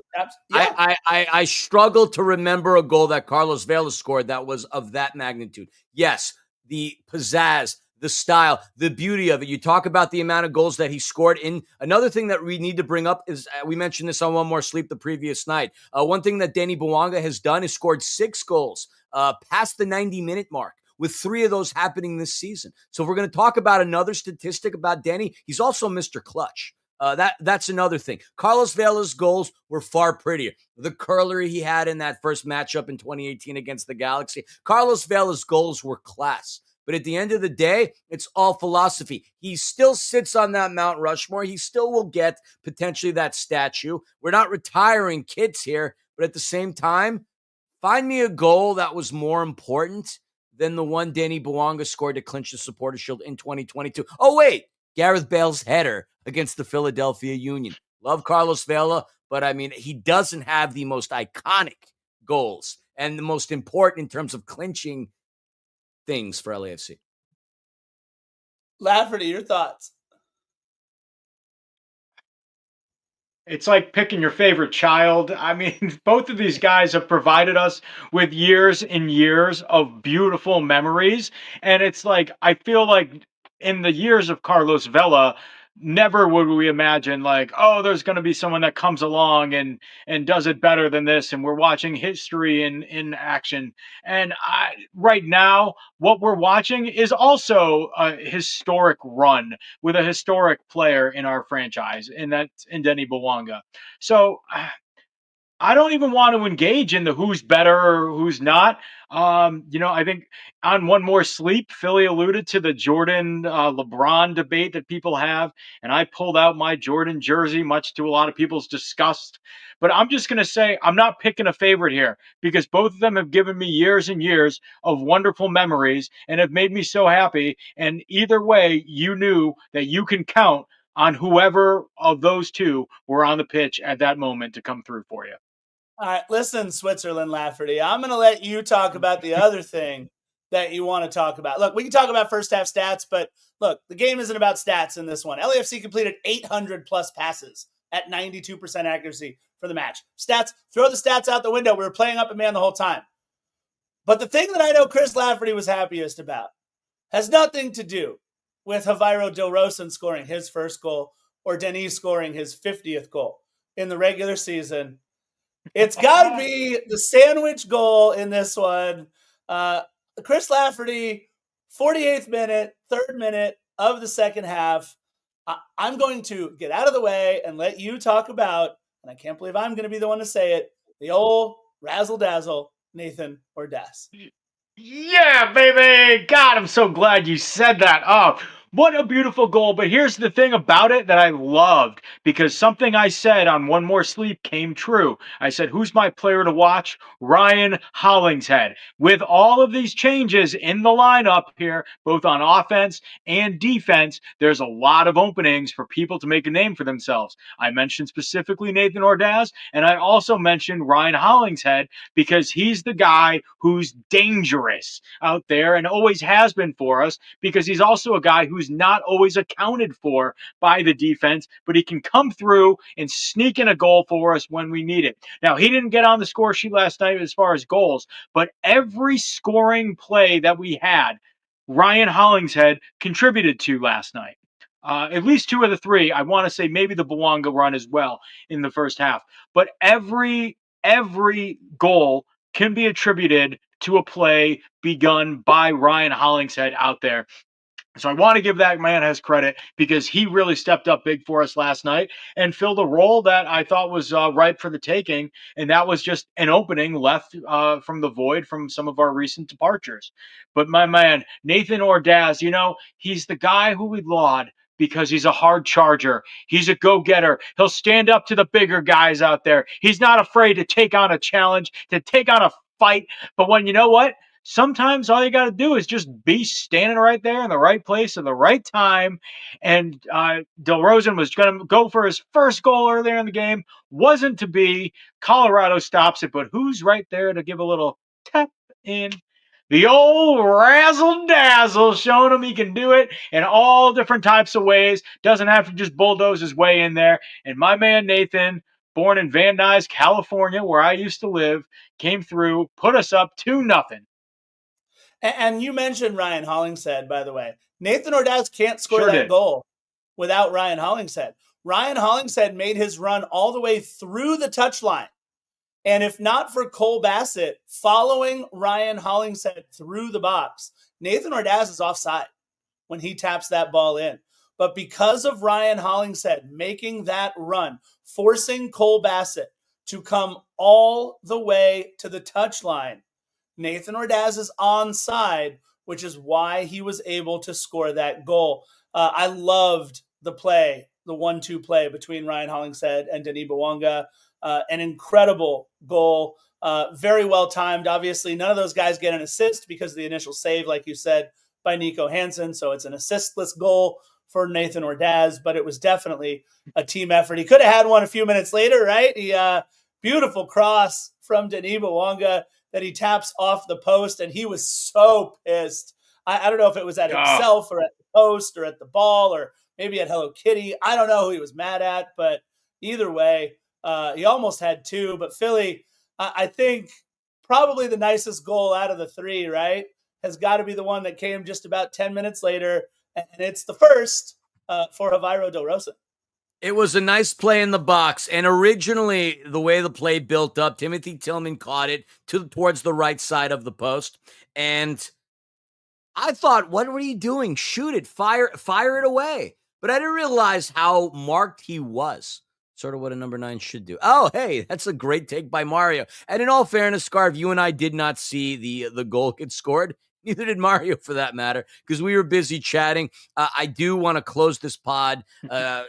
Yeah. I struggle to remember a goal that Carlos Vela scored that was of that magnitude. Yes, the pizzazz, the style, the beauty of it. You talk about the amount of goals that he scored. In another thing that we need to bring up is we mentioned this on One More Sleep the previous night. One thing that Denny Bouanga has done is scored 6 goals past the 90-minute mark, with 3 of those happening this season. So if we're going to talk about another statistic about Denny, he's also Mr. Clutch. That's another thing. Carlos Vela's goals were far prettier. The curler he had in that first matchup in 2018 against the Galaxy. Carlos Vela's goals were class. But at the end of the day, it's all philosophy. He still sits on that Mount Rushmore. He still will get potentially that statue. We're not retiring kids here, but at the same time, find me a goal that was more important than the one Denny Bouanga scored to clinch the Supporters Shield in 2022. Oh, wait, Gareth Bale's header against the Philadelphia Union. Love Carlos Vela, but I mean, he doesn't have the most iconic goals and the most important in terms of clinching things for LAFC. Lafferty, your thoughts? It's like picking your favorite child. I mean, both of these guys have provided us with years and years of beautiful memories. And it's like, I feel like in the years of Carlos Vela, never would we imagine like, oh, there's going to be someone that comes along and does it better than this, and we're watching history in action. And right now what we're watching is also a historic run with a historic player in our franchise, and that's in Denny Bouanga. So I don't even want to engage in the who's better or who's not. I think on One More Sleep, Philly alluded to the Jordan LeBron debate that people have, and I pulled out my Jordan jersey, much to a lot of people's disgust. But I'm just going to say I'm not picking a favorite here because both of them have given me years and years of wonderful memories and have made me so happy. And either way, you knew that you can count on whoever of those two were on the pitch at that moment to come through for you. All right, listen, Switzerland Lafferty, I'm going to let you talk about the other thing that you want to talk about. Look, we can talk about first half stats, but look, the game isn't about stats in this one. LAFC completed 800 plus passes at 92% accuracy for the match. Stats, throw the stats out the window. We were playing up a man the whole time. But the thing that I know Chris Lafferty was happiest about has nothing to do with Javier Del Rosen scoring his first goal or Denis scoring his 50th goal in the regular season. It's got to be the sandwich goal in this one. Chris Lafferty, 48th minute, 3rd minute of the second half. I'm going to get out of the way and let you talk about, and I can't believe I'm going to be the one to say it, the old razzle-dazzle Nathan Ordaz. Yeah, baby. God, I'm so glad you said that. Oh, what a beautiful goal. But here's the thing about it that I loved, because something I said on One More Sleep came true. I said, who's my player to watch? Ryan Hollingshead. With all of these changes in the lineup here, both on offense and defense, there's a lot of openings for people to make a name for themselves. I mentioned specifically Nathan Ordaz, and I also mentioned Ryan Hollingshead because he's the guy who's dangerous out there and always has been for us, because he's also a guy who's not always accounted for by the defense, but he can come through and sneak in a goal for us when we need it. Now, he didn't get on the score sheet last night as far as goals, but every scoring play that we had, Ryan Hollingshead contributed to last night. At least 2 of the 3. I want to say maybe the Bouanga run as well in the first half. But every goal can be attributed to a play begun by Ryan Hollingshead out there. So I want to give that man his credit because he really stepped up big for us last night and filled a role that I thought was ripe for the taking. And that was just an opening left from the void from some of our recent departures. But my man, Nathan Ordaz, he's the guy who we laud because he's a hard charger. He's a go-getter. He'll stand up to the bigger guys out there. He's not afraid to take on a challenge, to take on a fight. But when you know what? sometimes all you got to do is just be standing right there in the right place at the right time. And DeRozan was going to go for his first goal earlier in the game. Wasn't to be. Colorado stops it, but who's right there to give a little tap in? The old razzle dazzle, showing him he can do it in all different types of ways. Doesn't have to just bulldoze his way in there. And my man Nathan, born in Van Nuys, California, where I used to live, came through, put us up 2-0. And you mentioned Ryan Hollingshead, by the way. Nathan Ordaz can't score Sure that did. goal without Ryan Hollingshead. Ryan Hollingshead made his run all the way through the touchline. And if not for Cole Bassett following Ryan Hollingshead through the box, Nathan Ordaz is offside when he taps that ball in. But because of Ryan Hollingshead making that run, forcing Cole Bassett to come all the way to the touchline, Nathan Ordaz is onside, which is why he was able to score that goal. I loved the play, the 1-2 play between Ryan Hollingshead and Denis Bouanga. An incredible goal, very well timed. Obviously, none of those guys get an assist because of the initial save, like you said, by Nico Hansen. So it's an assistless goal for Nathan Ordaz, but it was definitely a team effort. He could have had one a few minutes later, right? Beautiful cross from Denis Bouanga that he taps off the post, and he was so pissed. I don't know if it was at himself or at the post or at the ball or maybe at Hello Kitty. I don't know who he was mad at, but either way, he almost had two. But Philly, I think probably the nicest goal out of the three, right, has got to be the one that came just about 10 minutes later, and it's the first for Javier Del Rosa. It was a nice play in the box, and originally the way the play built up, Timothy Tillman caught it towards the right side of the post, and I thought, what were you doing? Shoot it, fire it away. But I didn't realize how marked he was. Sort of what a number 9 should do. Oh, hey, that's a great take by Mario. And in all fairness, Scarv, you and I did not see the goal get scored. Neither did Mario, for that matter, because we were busy chatting. I do want to close this pod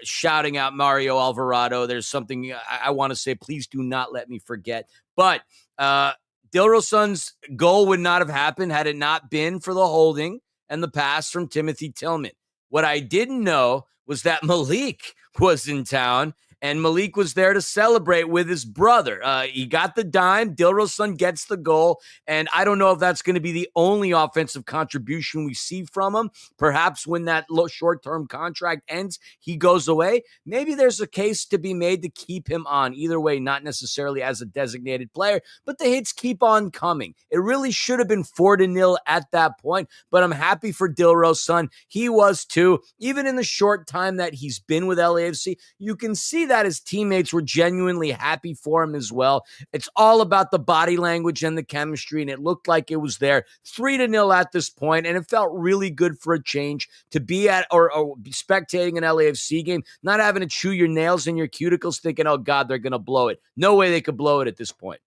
shouting out Mario Alvarado. There's something I want to say. Please do not let me forget. But Dilroson's goal would not have happened had it not been for the holding and the pass from Timothy Tillman. What I didn't know was that Malik was in town, and Malik was there to celebrate with his brother. He got the dime. Dilroson gets the goal, and I don't know if that's going to be the only offensive contribution we see from him. Perhaps when that short-term contract ends, he goes away. Maybe there's a case to be made to keep him on. Either way, not necessarily as a designated player, but the hits keep on coming. It really should have been 4-0 at that point, but I'm happy for Dilroson. He was too. Even in the short time that he's been with LAFC, you can see that his teammates were genuinely happy for him as well. It's all about the body language and the chemistry, and it looked like it was there. 3-0 at this point, and it felt really good for a change to be at or spectating an LAFC game, not having to chew your nails in your cuticles thinking, oh, God, they're going to blow it. No way they could blow it at this point.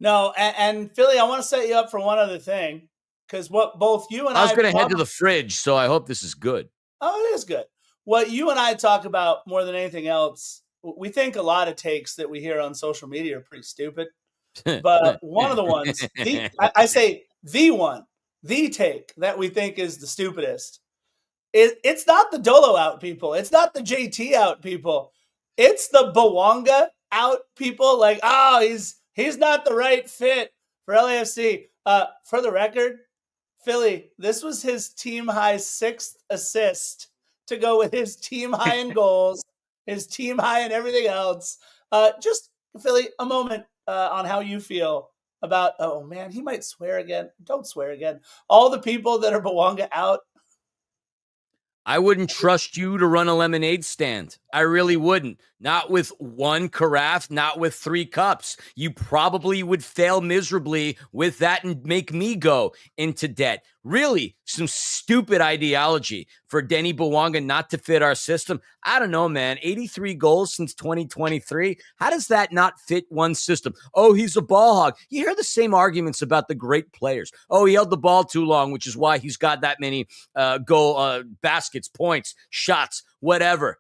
No, and Philly, I want to set you up for one other thing, because what both you and I was going to head to the fridge, so I hope this is good. Oh, it is good. What you and I talk about more than anything else, we think a lot of takes that we hear on social media are pretty stupid. But one of the ones, I say the take that we think is the stupidest, it's not the Dolo out people. It's not the JT out people. It's the Bouanga out people. Like, oh, he's not the right fit for LAFC. For the record, Philly, this was his team high 6th assist to go with his team high in goals, his team high in everything else. Just, Philly, a moment on how you feel about, oh man, he might swear again. Don't swear again. All the people that are Bouanga out. I wouldn't trust you to run a lemonade stand. I really wouldn't. Not with one carafe, not with 3 cups. You probably would fail miserably with that and make me go into debt. Really, some stupid ideology for Denis Bouanga not to fit our system. I don't know, man. 83 goals since 2023. How does that not fit one system? Oh, he's a ball hog. You hear the same arguments about the great players. Oh, he held the ball too long, which is why he's got that many goal baskets, points, shots, whatever.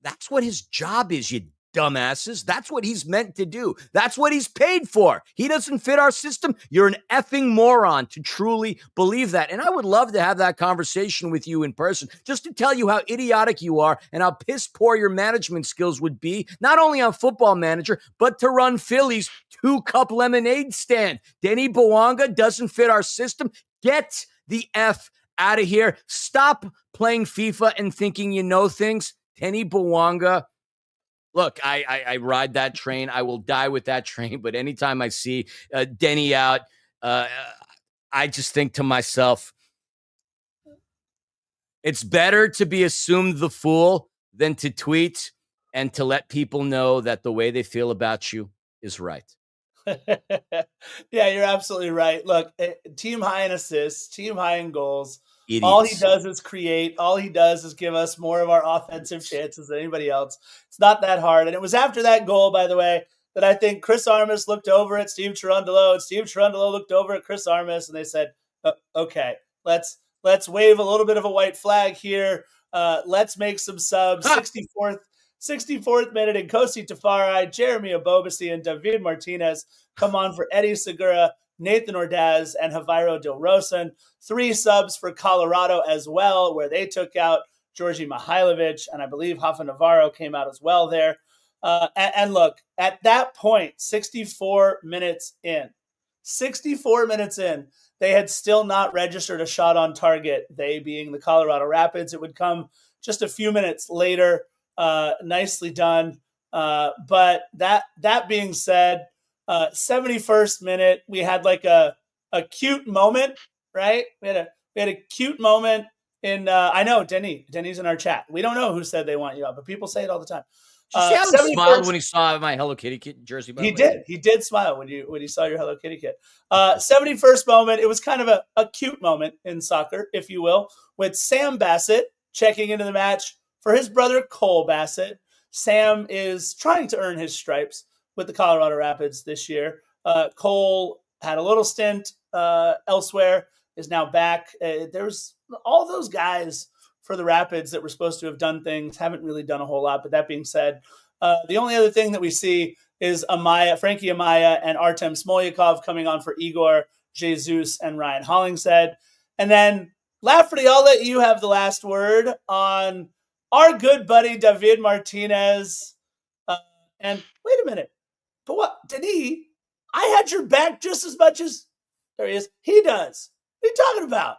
That's what his job is, you dumbasses. That's what he's meant to do. That's what he's paid for. He doesn't fit our system. You're an effing moron to truly believe that. And I would love to have that conversation with you in person, just to tell you how idiotic you are and how piss poor your management skills would be, not only on Football Manager, but to run Philly's 2-cup lemonade stand. Denny Bouanga doesn't fit our system. Get the F out of here. Stop playing FIFA and thinking you know things. Denny Bouanga, look, I ride that train. I will die with that train. But anytime I see Denny out, I just think to myself, it's better to be assumed the fool than to tweet and to let people know that the way they feel about you is right. Yeah, you're absolutely right. Look, team high in assists, team high in goals. Idiots. All he does is create. All he does is give us more of our offensive chances than anybody else. It's not that hard. And it was after that goal, by the way, that I think Chris Armas looked over at Steve Cherundolo, and Steve Cherundolo looked over at Chris Armas, and they said, "Okay, let's wave a little bit of a white flag here. Let's make some subs." 64th minute, and Kosi Tafari, Jeremy Abobasi, and David Martinez come on for Eddie Segura, Nathan Ordaz, and Javier Del Rosan. 3 subs for Colorado as well, where they took out Georgi Mihailovic, and I believe Rafa Navarro came out as well there. And look, at that point, 64 minutes in, they had still not registered a shot on target, they being the Colorado Rapids. It would come just a few minutes later. Nicely done. But that being said, 71st minute, we had like a cute moment, right? We had a cute moment in I know Denny's in our chat. We don't know who said they want you up, but people say it all the time. Did you see how he smiled when he saw my Hello Kitty kit jersey? He did smile when he saw your Hello Kitty kit. 71st moment. It was kind of a cute moment in soccer, if you will, with Sam Bassett checking into the match for his brother Cole Bassett. Sam is trying to earn his stripes with the Colorado Rapids this year. Cole had a little stint elsewhere, is now back. There's all those guys for the Rapids that were supposed to have done things, haven't really done a whole lot. But that being said, the only other thing that we see is Frankie Amaya and Artem Smolyakov coming on for Igor Jesus and Ryan Hollingshead. And then, Lafferty, I'll let you have the last word on our good buddy David Martinez. And wait a minute. But what? Denis, I had your back just as much as there he is. He does. What are you talking about?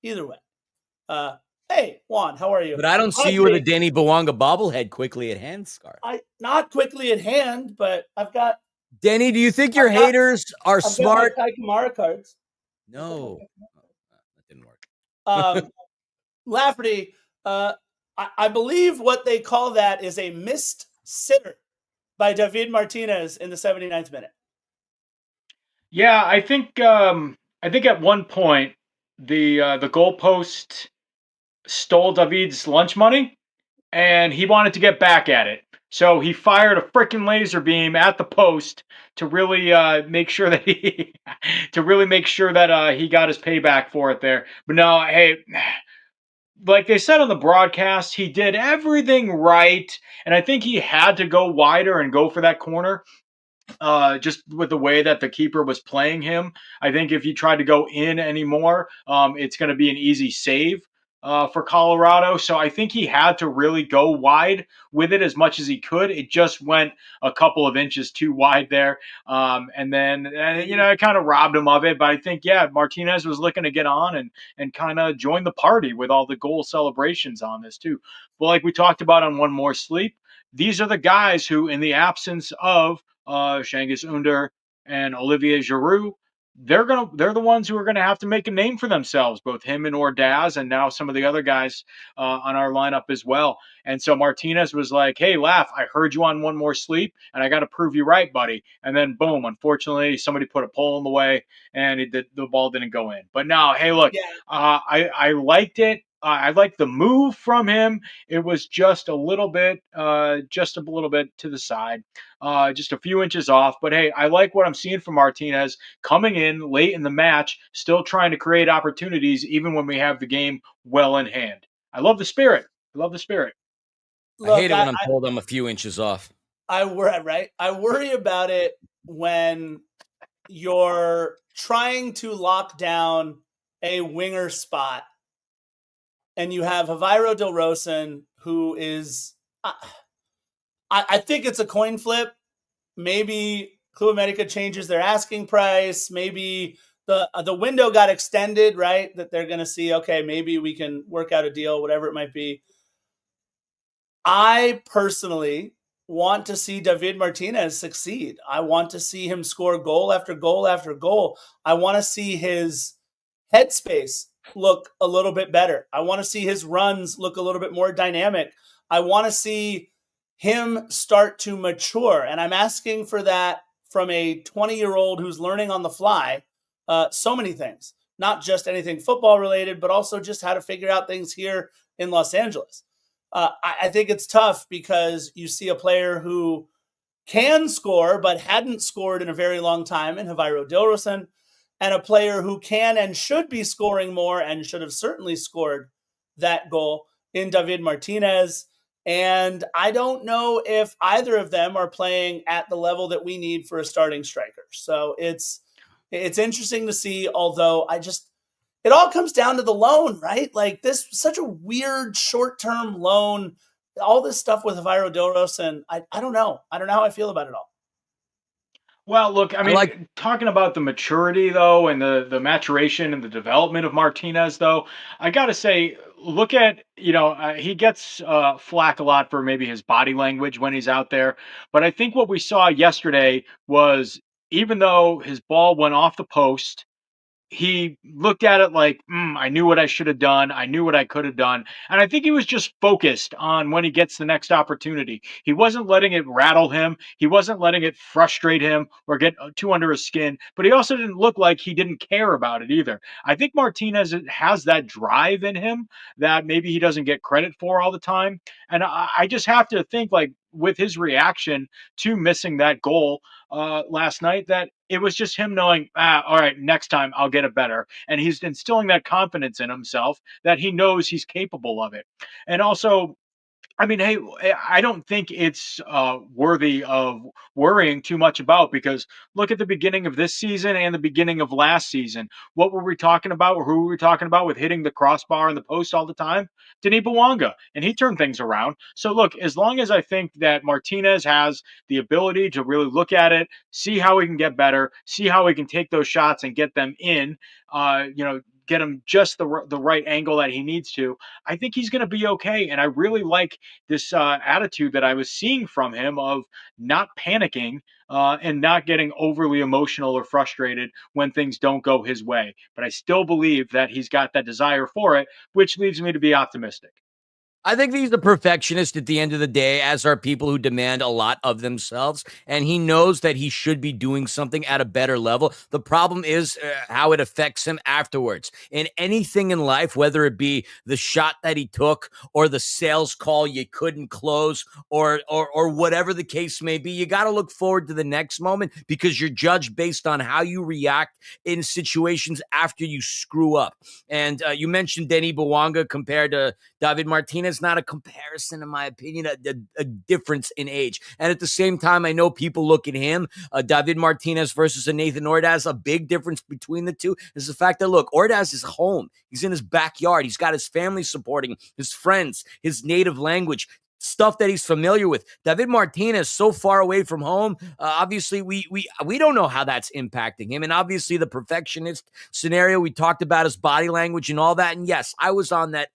Either way. Hey, Juan, how are you? But I don't see you with a Denny Bouanga bobblehead quickly at hand, Scar. Not quickly at hand, but I've got. Denny, do you think your haters are smart? I've got my Kamara cards. No. That didn't work. Lafferty, I believe what they call that is a missed sitter by David Martinez in the 79th minute. Yeah, I think at one point the goalpost stole David's lunch money, and he wanted to get back at it. So he fired a freaking laser beam at the post to really make sure that he got his payback for it there. But no, hey, like they said on the broadcast, he did everything right, and I think he had to go wider and go for that corner. Just with the way that the keeper was playing him, I think if he tried to go in anymore, it's going to be an easy save for Colorado. So I think he had to really go wide with it as much as he could. It just went a couple of inches too wide there. And then, it kind of robbed him of it. But I think, Martinez was looking to get on and kind of join the party with all the goal celebrations on this too. But like we talked about on One More Sleep, these are the guys who, in the absence of Cengiz Ünder and Olivier Giroud, they're the ones who are gonna have to make a name for themselves. Both him and Ordaz, and now some of the other guys on our lineup as well. And so Martinez was like, "Hey, Laugh, I heard you on One More Sleep, and I got to prove you right, buddy." And then boom, unfortunately, somebody put a pole in the way, and the ball didn't go in. But no, hey, look, I liked it. I liked the move from him. It was just a little bit to the side, just a few inches off. But hey, I like what I'm seeing from Martinez coming in late in the match, still trying to create opportunities, even when we have the game well in hand. I love the spirit. Look, I hate it when I'm told I'm a few inches off. I worry about it when you're trying to lock down a winger spot and you have Javier Del Rosen, who is, I think it's a coin flip. Maybe Club America changes their asking price. Maybe the window got extended, right? That they're going to see, okay, maybe we can work out a deal, whatever it might be. I personally want to see David Martinez succeed. I want to see him score goal after goal after goal. I want to see his headspace look a little bit better. I want to see his runs look a little bit more dynamic. I want to see him start to mature. And I'm asking for that from a 20-year-old who's learning on the fly so many things, not just anything football related, but also just how to figure out things here in Los Angeles. I think it's tough because you see a player who can score but hadn't scored in a very long time in Javier Del Rosen, and a player who can and should be scoring more and should have certainly scored that goal in David Martinez. And I don't know if either of them are playing at the level that we need for a starting striker. So it's interesting to see, although it all comes down to the loan, right? Like this, such a weird short-term loan, all this stuff with Javier Del Rosen. I don't know. I don't know how I feel about it all. Well, look, I mean, talking about the maturity though, and the maturation and the development of Martinez though, I got to say, look at, he gets flack a lot for maybe his body language when he's out there, but I think what we saw yesterday was, even though his ball went off the post, he looked at it like, I knew what I should have done. I knew what I could have done. And I think he was just focused on when he gets the next opportunity. He wasn't letting it rattle him. He wasn't letting it frustrate him or get too under his skin. But he also didn't look like he didn't care about it either. I think Martinez has that drive in him that maybe he doesn't get credit for all the time. And I just have to think, like, with his reaction to missing that goal last night, that it was just him knowing, all right, next time I'll get it better. And he's instilling that confidence in himself that he knows he's capable of it. And also, I mean, hey, I don't think it's worthy of worrying too much about, because look at the beginning of this season and the beginning of last season. What were we talking about, or who were we talking about with hitting the crossbar and the post all the time? Denis Bouanga, and he turned things around. So look, as long as I think that Martinez has the ability to really look at it, see how he can get better, see how he can take those shots and get them in, get him just the right angle that he needs to, I think he's going to be okay. And I really like this attitude that I was seeing from him of not panicking and not getting overly emotional or frustrated when things don't go his way. But I still believe that he's got that desire for it, which leads me to be optimistic. I think he's a perfectionist at the end of the day, as are people who demand a lot of themselves. And he knows that he should be doing something at a better level. The problem is how it affects him afterwards. In anything in life, whether it be the shot that he took or the sales call you couldn't close or whatever the case may be, you got to look forward to the next moment, because you're judged based on how you react in situations after you screw up. And you mentioned Denis Bouanga compared to David Martinez. Not a comparison, in my opinion, a difference in age. And at the same time, I know people look at him, David Martinez versus a Nathan Ordaz. A big difference between the two is the fact that, look, Ordaz is home. He's in his backyard. He's got his family supporting him, his friends, his native language, stuff that he's familiar with. David Martinez, so far away from home. Obviously, we don't know how that's impacting him. And obviously, the perfectionist scenario, we talked about his body language and all that. And yes, I was on that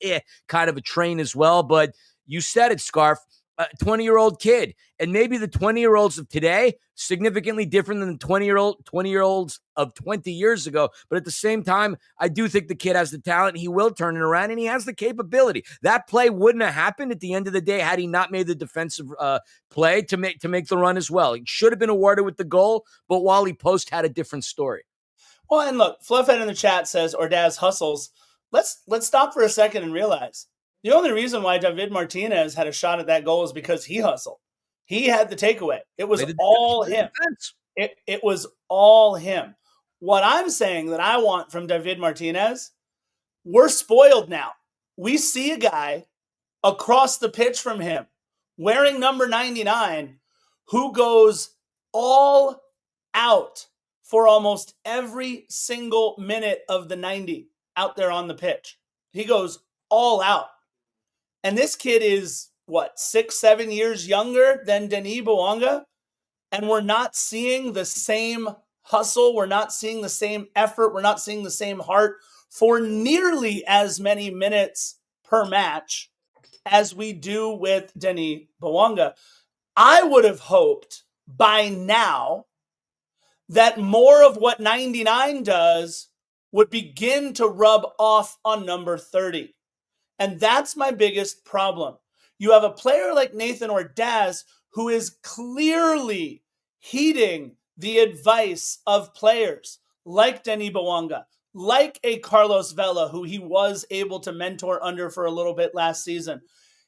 kind of a train as well. But you said it, Scarf. A 20-year-old kid, and maybe the 20-year-olds of today significantly different than the 20-year-olds of 20 years ago. But at the same time, I do think the kid has the talent. He will turn it around, and he has the capability. That play wouldn't have happened at the end of the day had he not made the defensive play to make the run as well. He should have been awarded with the goal, but Wally Post had a different story. Well, and look, Fluffhead in the chat says Ordaz hustles. Let's stop for a second and realize the only reason why David Martinez had a shot at that goal is because he hustled. He had the takeaway. It was all him. It was all him. What I'm saying that I want from David Martinez, we're spoiled now. We see a guy across the pitch from him wearing number 99 who goes all out for almost every single minute of the 90 out there on the pitch. He goes all out. And this kid is, 6-7 years younger than Denis Bouanga? And we're not seeing the same hustle. We're not seeing the same effort. We're not seeing the same heart for nearly as many minutes per match as we do with Denis Bouanga. I would have hoped by now that more of what 99 does would begin to rub off on number 30. And that's my biggest problem. You have a player like Nathan Ordaz who is clearly heeding the advice of players like Denis Bouanga, like a Carlos Vela, who he was able to mentor under for a little bit last season.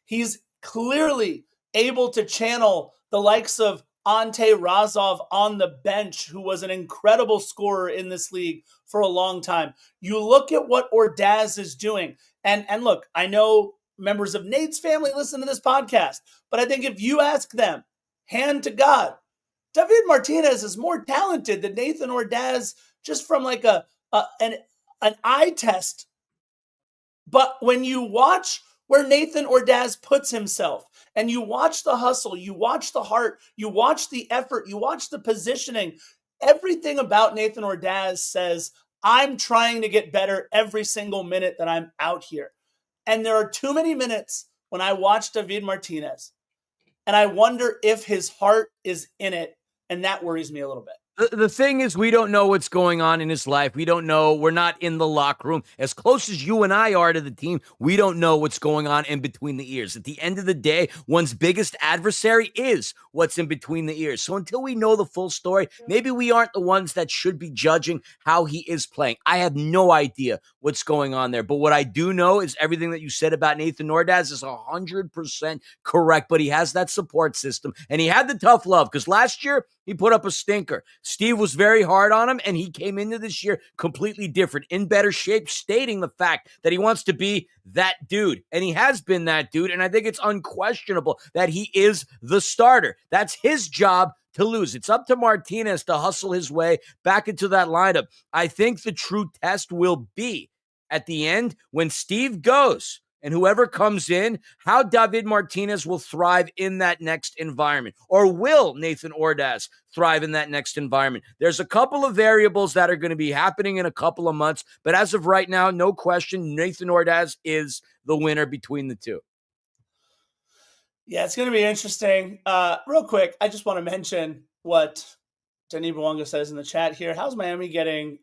He's clearly able to channel the likes of Ante Razov on the bench, who was an incredible scorer in this league for a long time. You look at what Ordaz is doing, and look, I know members of Nate's family listen to this podcast, but I think if you ask them, hand to God, David Martinez is more talented than Nathan Ordaz just from like an eye test. But when you watch where Nathan Ordaz puts himself, and you watch the hustle, you watch the heart, you watch the effort, you watch the positioning, everything about Nathan Ordaz says, I'm trying to get better every single minute that I'm out here. And there are too many minutes when I watch David Martinez, and I wonder if his heart is in it, and that worries me a little bit. The thing is, we don't know what's going on in his life. We don't know. We're not in the locker room. As close as you and I are to the team, we don't know what's going on in between the ears. At the end of the day, one's biggest adversary is what's in between the ears. So until we know the full story, maybe we aren't the ones that should be judging how he is playing. I have no idea what's going on there. But what I do know is everything that you said about Nathan Ordaz is 100% correct. But he has that support system, and he had the tough love, because last year he put up a stinker. Steve was very hard on him, and he came into this year completely different, in better shape, stating the fact that he wants to be that dude. And he has been that dude, and I think it's unquestionable that he is the starter. That's his job to lose. It's up to Martinez to hustle his way back into that lineup. I think the true test will be at the end when Steve goes, and whoever comes in, how David Martinez will thrive in that next environment. Or will Nathan Ordaz thrive in that next environment? There's a couple of variables that are going to be happening in a couple of months, but as of right now, no question, Nathan Ordaz is the winner between the two. Yeah, it's going to be interesting. Real quick, I just want to mention what Denis Bouanga says in the chat here. How's Miami getting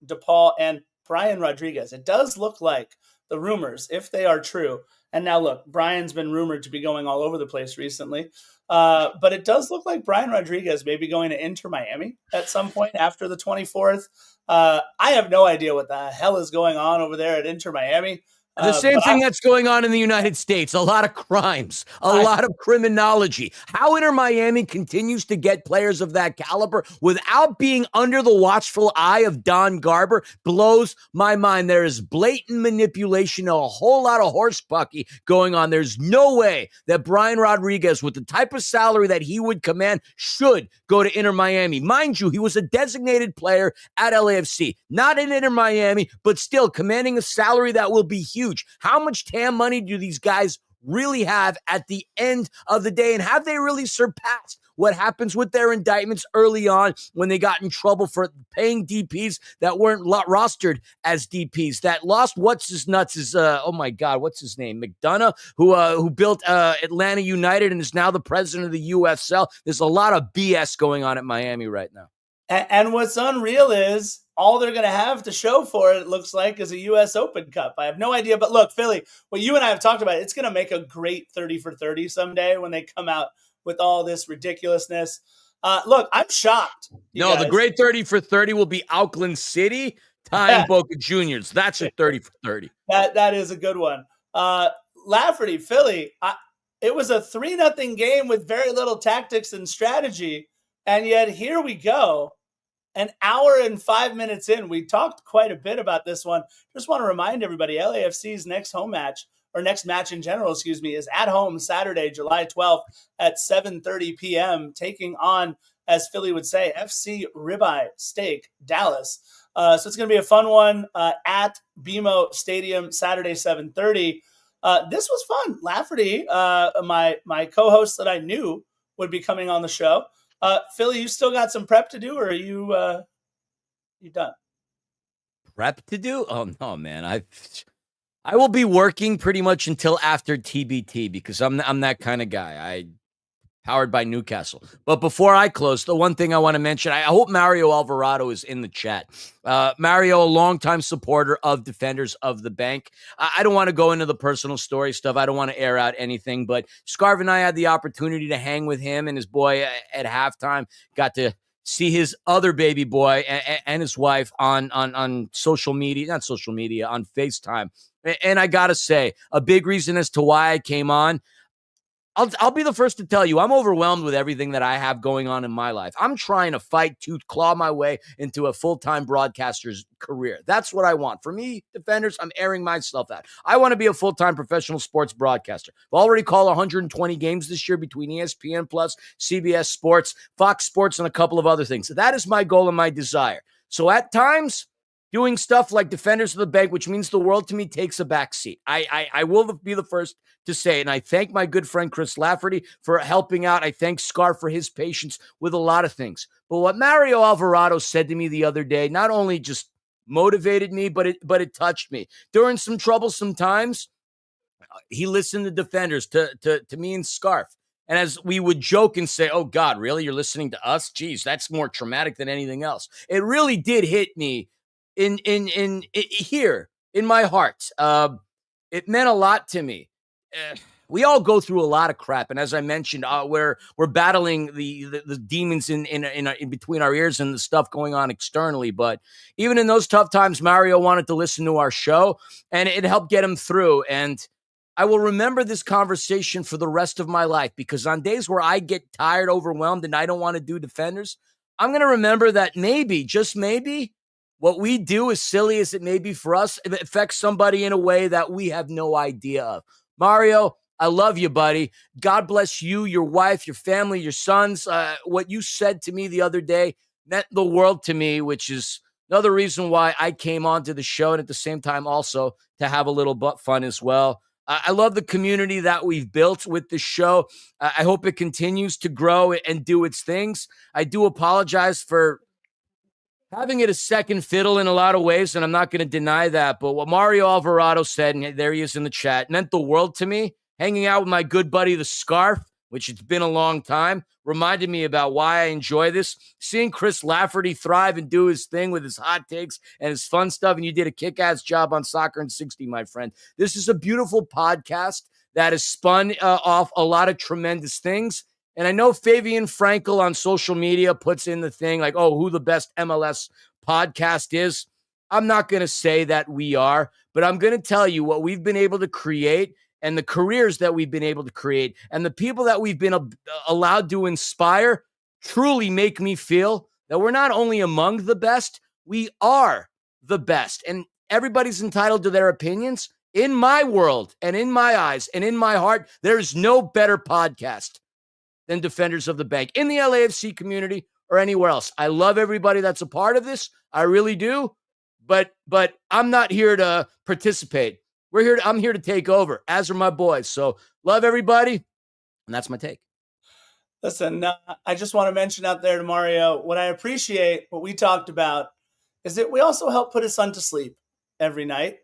DePaul and Brian Rodriguez? It does look like the rumors, if they are true. And now look, Brian's been rumored to be going all over the place recently. But it does look like Brian Rodriguez may be going to Inter Miami at some point after the 24th. I have no idea what the hell is going on over there at Inter Miami. The same thing that's going on in the United States. A lot of crimes, a lot of criminology. How Inter Miami continues to get players of that caliber without being under the watchful eye of Don Garber blows my mind. There is blatant manipulation, a whole lot of horse bucky going on. There's no way that Brian Rodriguez, with the type of salary that he would command, should go to Inter Miami. Mind you, he was a designated player at LAFC, not in Inter Miami, but still commanding a salary that will be huge. How much TAM money do these guys really have at the end of the day? And have they really surpassed what happens with their indictments early on when they got in trouble for paying DPs that weren't rostered as DPs, that lost what's his name? McDonough, who built Atlanta United and is now the president of the USL. There's a lot of BS going on at Miami right now. And what's unreal is all they're going to have to show for it looks like, is a U.S. Open Cup. I have no idea. But look, Philly, what you and I have talked about, it's going to make a great 30 for 30 someday when they come out with all this ridiculousness. Look, I'm shocked. No, guys. The great 30 for 30 will be Auckland City tying Boca Juniors. That's a 30 for 30. That is a good one. Lafferty, Philly, it was a 3-0 game with very little tactics and strategy. And yet here we go. An hour and 5 minutes in, we talked quite a bit about this one. Just want to remind everybody, LAFC's next home match or next match in general, excuse me, is at home Saturday, July 12th at 7:30 p.m., taking on, as Philly would say, FC Ribeye Steak Dallas. So it's going to be a fun one at BMO Stadium Saturday, 7:30. This was fun. Lafferty, my co-host that I knew would be coming on the show. Philly, you still got some prep to do, or are you done? Prep to do? Oh no, man. I will be working pretty much until after TBT because I'm that kind of guy. Powered by Newcastle. But before I close, the one thing I want to mention, I hope Mario Alvarado is in the chat. Mario, a longtime supporter of Defenders of the Bank. I don't want to go into the personal story stuff. I don't want to air out anything, but Scarv and I had the opportunity to hang with him and his boy at halftime. Got to see his other baby boy and his wife on social media, not social media, on FaceTime. And I got to say, a big reason as to why I came on, I'll be the first to tell you, I'm overwhelmed with everything that I have going on in my life. I'm trying to fight tooth, claw my way into a full-time broadcaster's career. That's what I want. For me, Defenders, I'm airing myself out. I want to be a full-time professional sports broadcaster. I've already called 120 games this year between ESPN Plus, CBS Sports, Fox Sports, and a couple of other things. That is my goal and my desire. So at times, doing stuff like Defenders of the Bank, which means the world to me, takes a back seat. I will be the first to say, and I thank my good friend Chris Lafferty for helping out. I thank Scar for his patience with a lot of things. But what Mario Alvarado said to me the other day not only just motivated me, but it touched me. During some troublesome times, he listened to Defenders, to me and Scarf. And as we would joke and say, oh, God, really? You're listening to us? Geez, that's more traumatic than anything else. It really did hit me in here in my heart. It meant a lot to me. We all go through a lot of crap, and as I mentioned, we're battling the demons in between our ears and the stuff going on externally. But even in those tough times, Mario wanted to listen to our show, and it helped get him through. And I will remember this conversation for the rest of my life, because on days where I get tired, overwhelmed, and I don't want to do Defenders, I'm going to remember that maybe, just maybe, what we do, as silly as it may be for us, it affects somebody in a way that we have no idea of. Mario, I love you, buddy. God bless you, your wife, your family, your sons. What you said to me the other day meant the world to me, which is another reason why I came onto the show, and at the same time also to have a little butt fun as well. I love the community that we've built with the show. I hope it continues to grow and do its things. I do apologize for having it a second fiddle in a lot of ways, and I'm not going to deny that. But what Mario Alvarado said, and there he is in the chat, meant the world to me. Hanging out with my good buddy, the Scarf, which it's been a long time, reminded me about why I enjoy this. Seeing Chris Lafferty thrive and do his thing with his hot takes and his fun stuff, and you did a kick-ass job on Soccer in 60, my friend. This is a beautiful podcast that has spun off a lot of tremendous things. And I know Fabian Frankel on social media puts in the thing like, oh, who the best MLS podcast is. I'm not going to say that we are, but I'm going to tell you what we've been able to create and the careers that we've been able to create and the people that we've been allowed to inspire truly make me feel that we're not only among the best, we are the best. And everybody's entitled to their opinions. In my world and in my eyes and in my heart, there's no better podcast than Defenders of the Bank in the LAFC community or anywhere else. I love everybody that's a part of this. I really do. But I'm not here to participate. I'm here to take over, as are my boys. So love everybody. And that's my take. Listen, I just want to mention out there to Mario, what I appreciate, what we talked about, is that we also help put his son to sleep every night.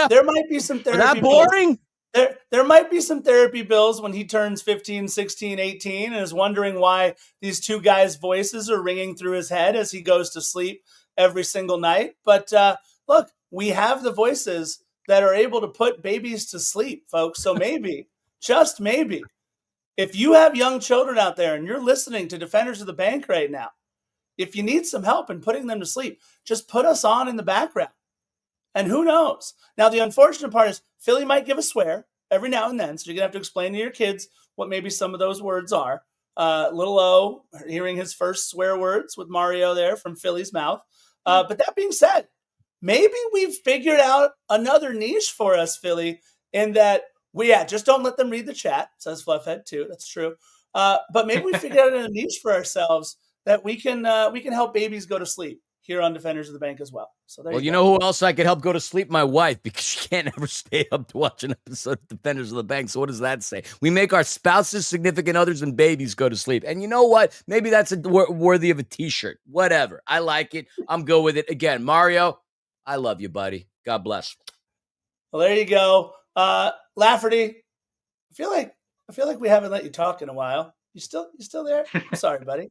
There might be some therapy. That boring? There might be some therapy bills when he turns 15, 16, 18 and is wondering why these two guys' voices are ringing through his head as he goes to sleep every single night. But look, we have the voices that are able to put babies to sleep, folks. So maybe, just maybe, if you have young children out there and you're listening to Defenders of the Bank right now, if you need some help in putting them to sleep, just put us on in the background. And who knows? Now, the unfortunate part is Philly might give a swear every now and then. So you're going to have to explain to your kids what maybe some of those words are. Little O, hearing his first swear words with Mario there from Philly's mouth. But that being said, maybe we've figured out another niche for us, Philly, in that Just don't let them read the chat, says Fluffhead too. That's true. But maybe we figure out a niche for ourselves that we can help babies go to sleep here on Defenders of the Bank as well. So there you go. Know who else I could help go to sleep? My wife, because she can't ever stay up to watch an episode of Defenders of the Bank. So what does that say? We make our spouses, significant others, and babies go to sleep. And you know what? Maybe that's worthy of a T-shirt. Whatever. I like it. I'm good with it. Again, Mario, I love you, buddy. God bless. Well, there you go. Lafferty, I feel like we haven't let you talk in a while. You still there? I'm sorry, buddy.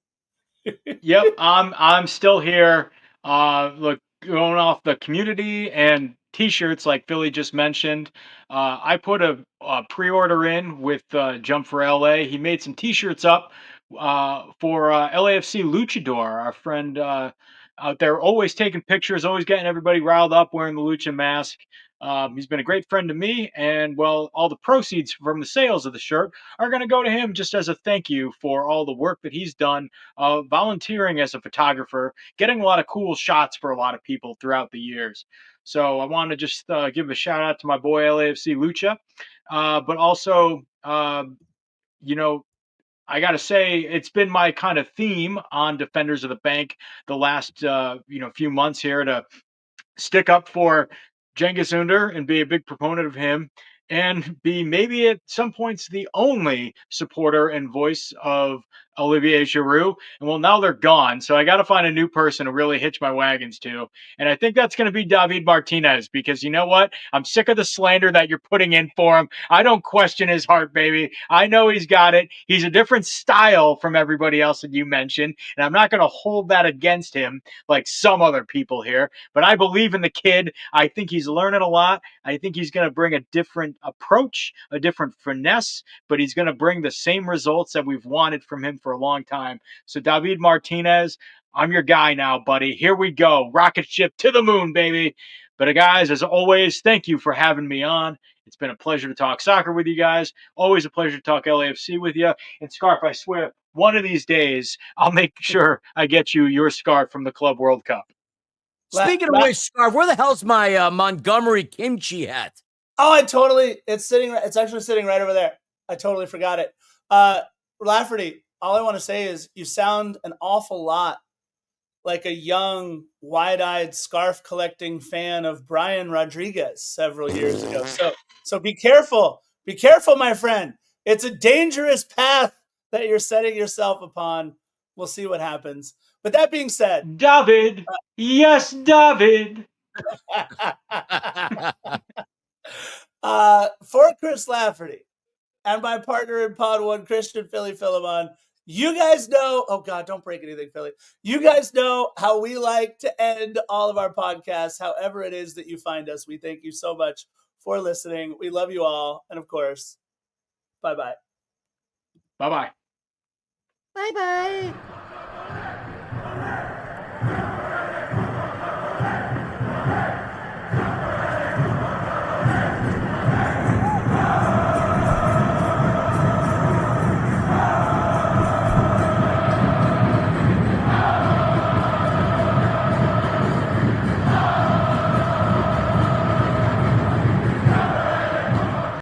Yep, I'm still here. Look, going off the community and T-shirts like Philly just mentioned. I put a pre-order in with Jump for LA. He made some T-shirts up for LAFC Luchador, our friend out there, always taking pictures, always getting everybody riled up, wearing the Lucha mask. He's been a great friend to me, and well, all the proceeds from the sales of the shirt are going to go to him just as a thank you for all the work that he's done, volunteering as a photographer, getting a lot of cool shots for a lot of people throughout the years. So I want to just give a shout out to my boy LAFC Lucha, but also, you know, I got to say, it's been my kind of theme on Defenders of the Bank the last few months here to stick up for Cengiz Under and be a big proponent of him, and be maybe at some points the only supporter and voice of Olivier Giroud. And well, now they're gone, so I got to find a new person to really hitch my wagons to. And I think that's going to be David Martinez, because you know what? I'm sick of the slander that you're putting in for him. I don't question his heart, baby. I know he's got it. He's a different style from everybody else that you mentioned, and I'm not going to hold that against him like some other people here. But I believe in the kid. I think he's learning a lot. I think he's going to bring a different approach, a different finesse, but he's going to bring the same results that we've wanted from him for a long time. So David Martinez, I'm your guy now, buddy. Here we go. Rocket ship to the moon, baby. But guys, as always, thank you for having me on. It's been a pleasure to talk soccer with you guys. Always a pleasure to talk LAFC with you. And Scarf, I swear, one of these days, I'll make sure I get you your scarf from the Club World Cup. Speaking of which, Scarf, where the hell's my Montgomery kimchi hat? Oh, it's actually sitting right over there. I totally forgot it. Lafferty, all I want to say is you sound an awful lot like a young, wide-eyed scarf collecting fan of Brian Rodriguez several years ago. So be careful. Be careful, my friend. It's a dangerous path that you're setting yourself upon. We'll see what happens. But that being said, David, yes, David. For Chris Lafferty and my partner in Pod One, Christian Philly Philemon, you guys know, oh God, don't break anything, Philly. You guys know how we like to end all of our podcasts, however it is that you find us. We thank you so much for listening. We love you all. And of course, bye-bye. Bye-bye. Bye-bye.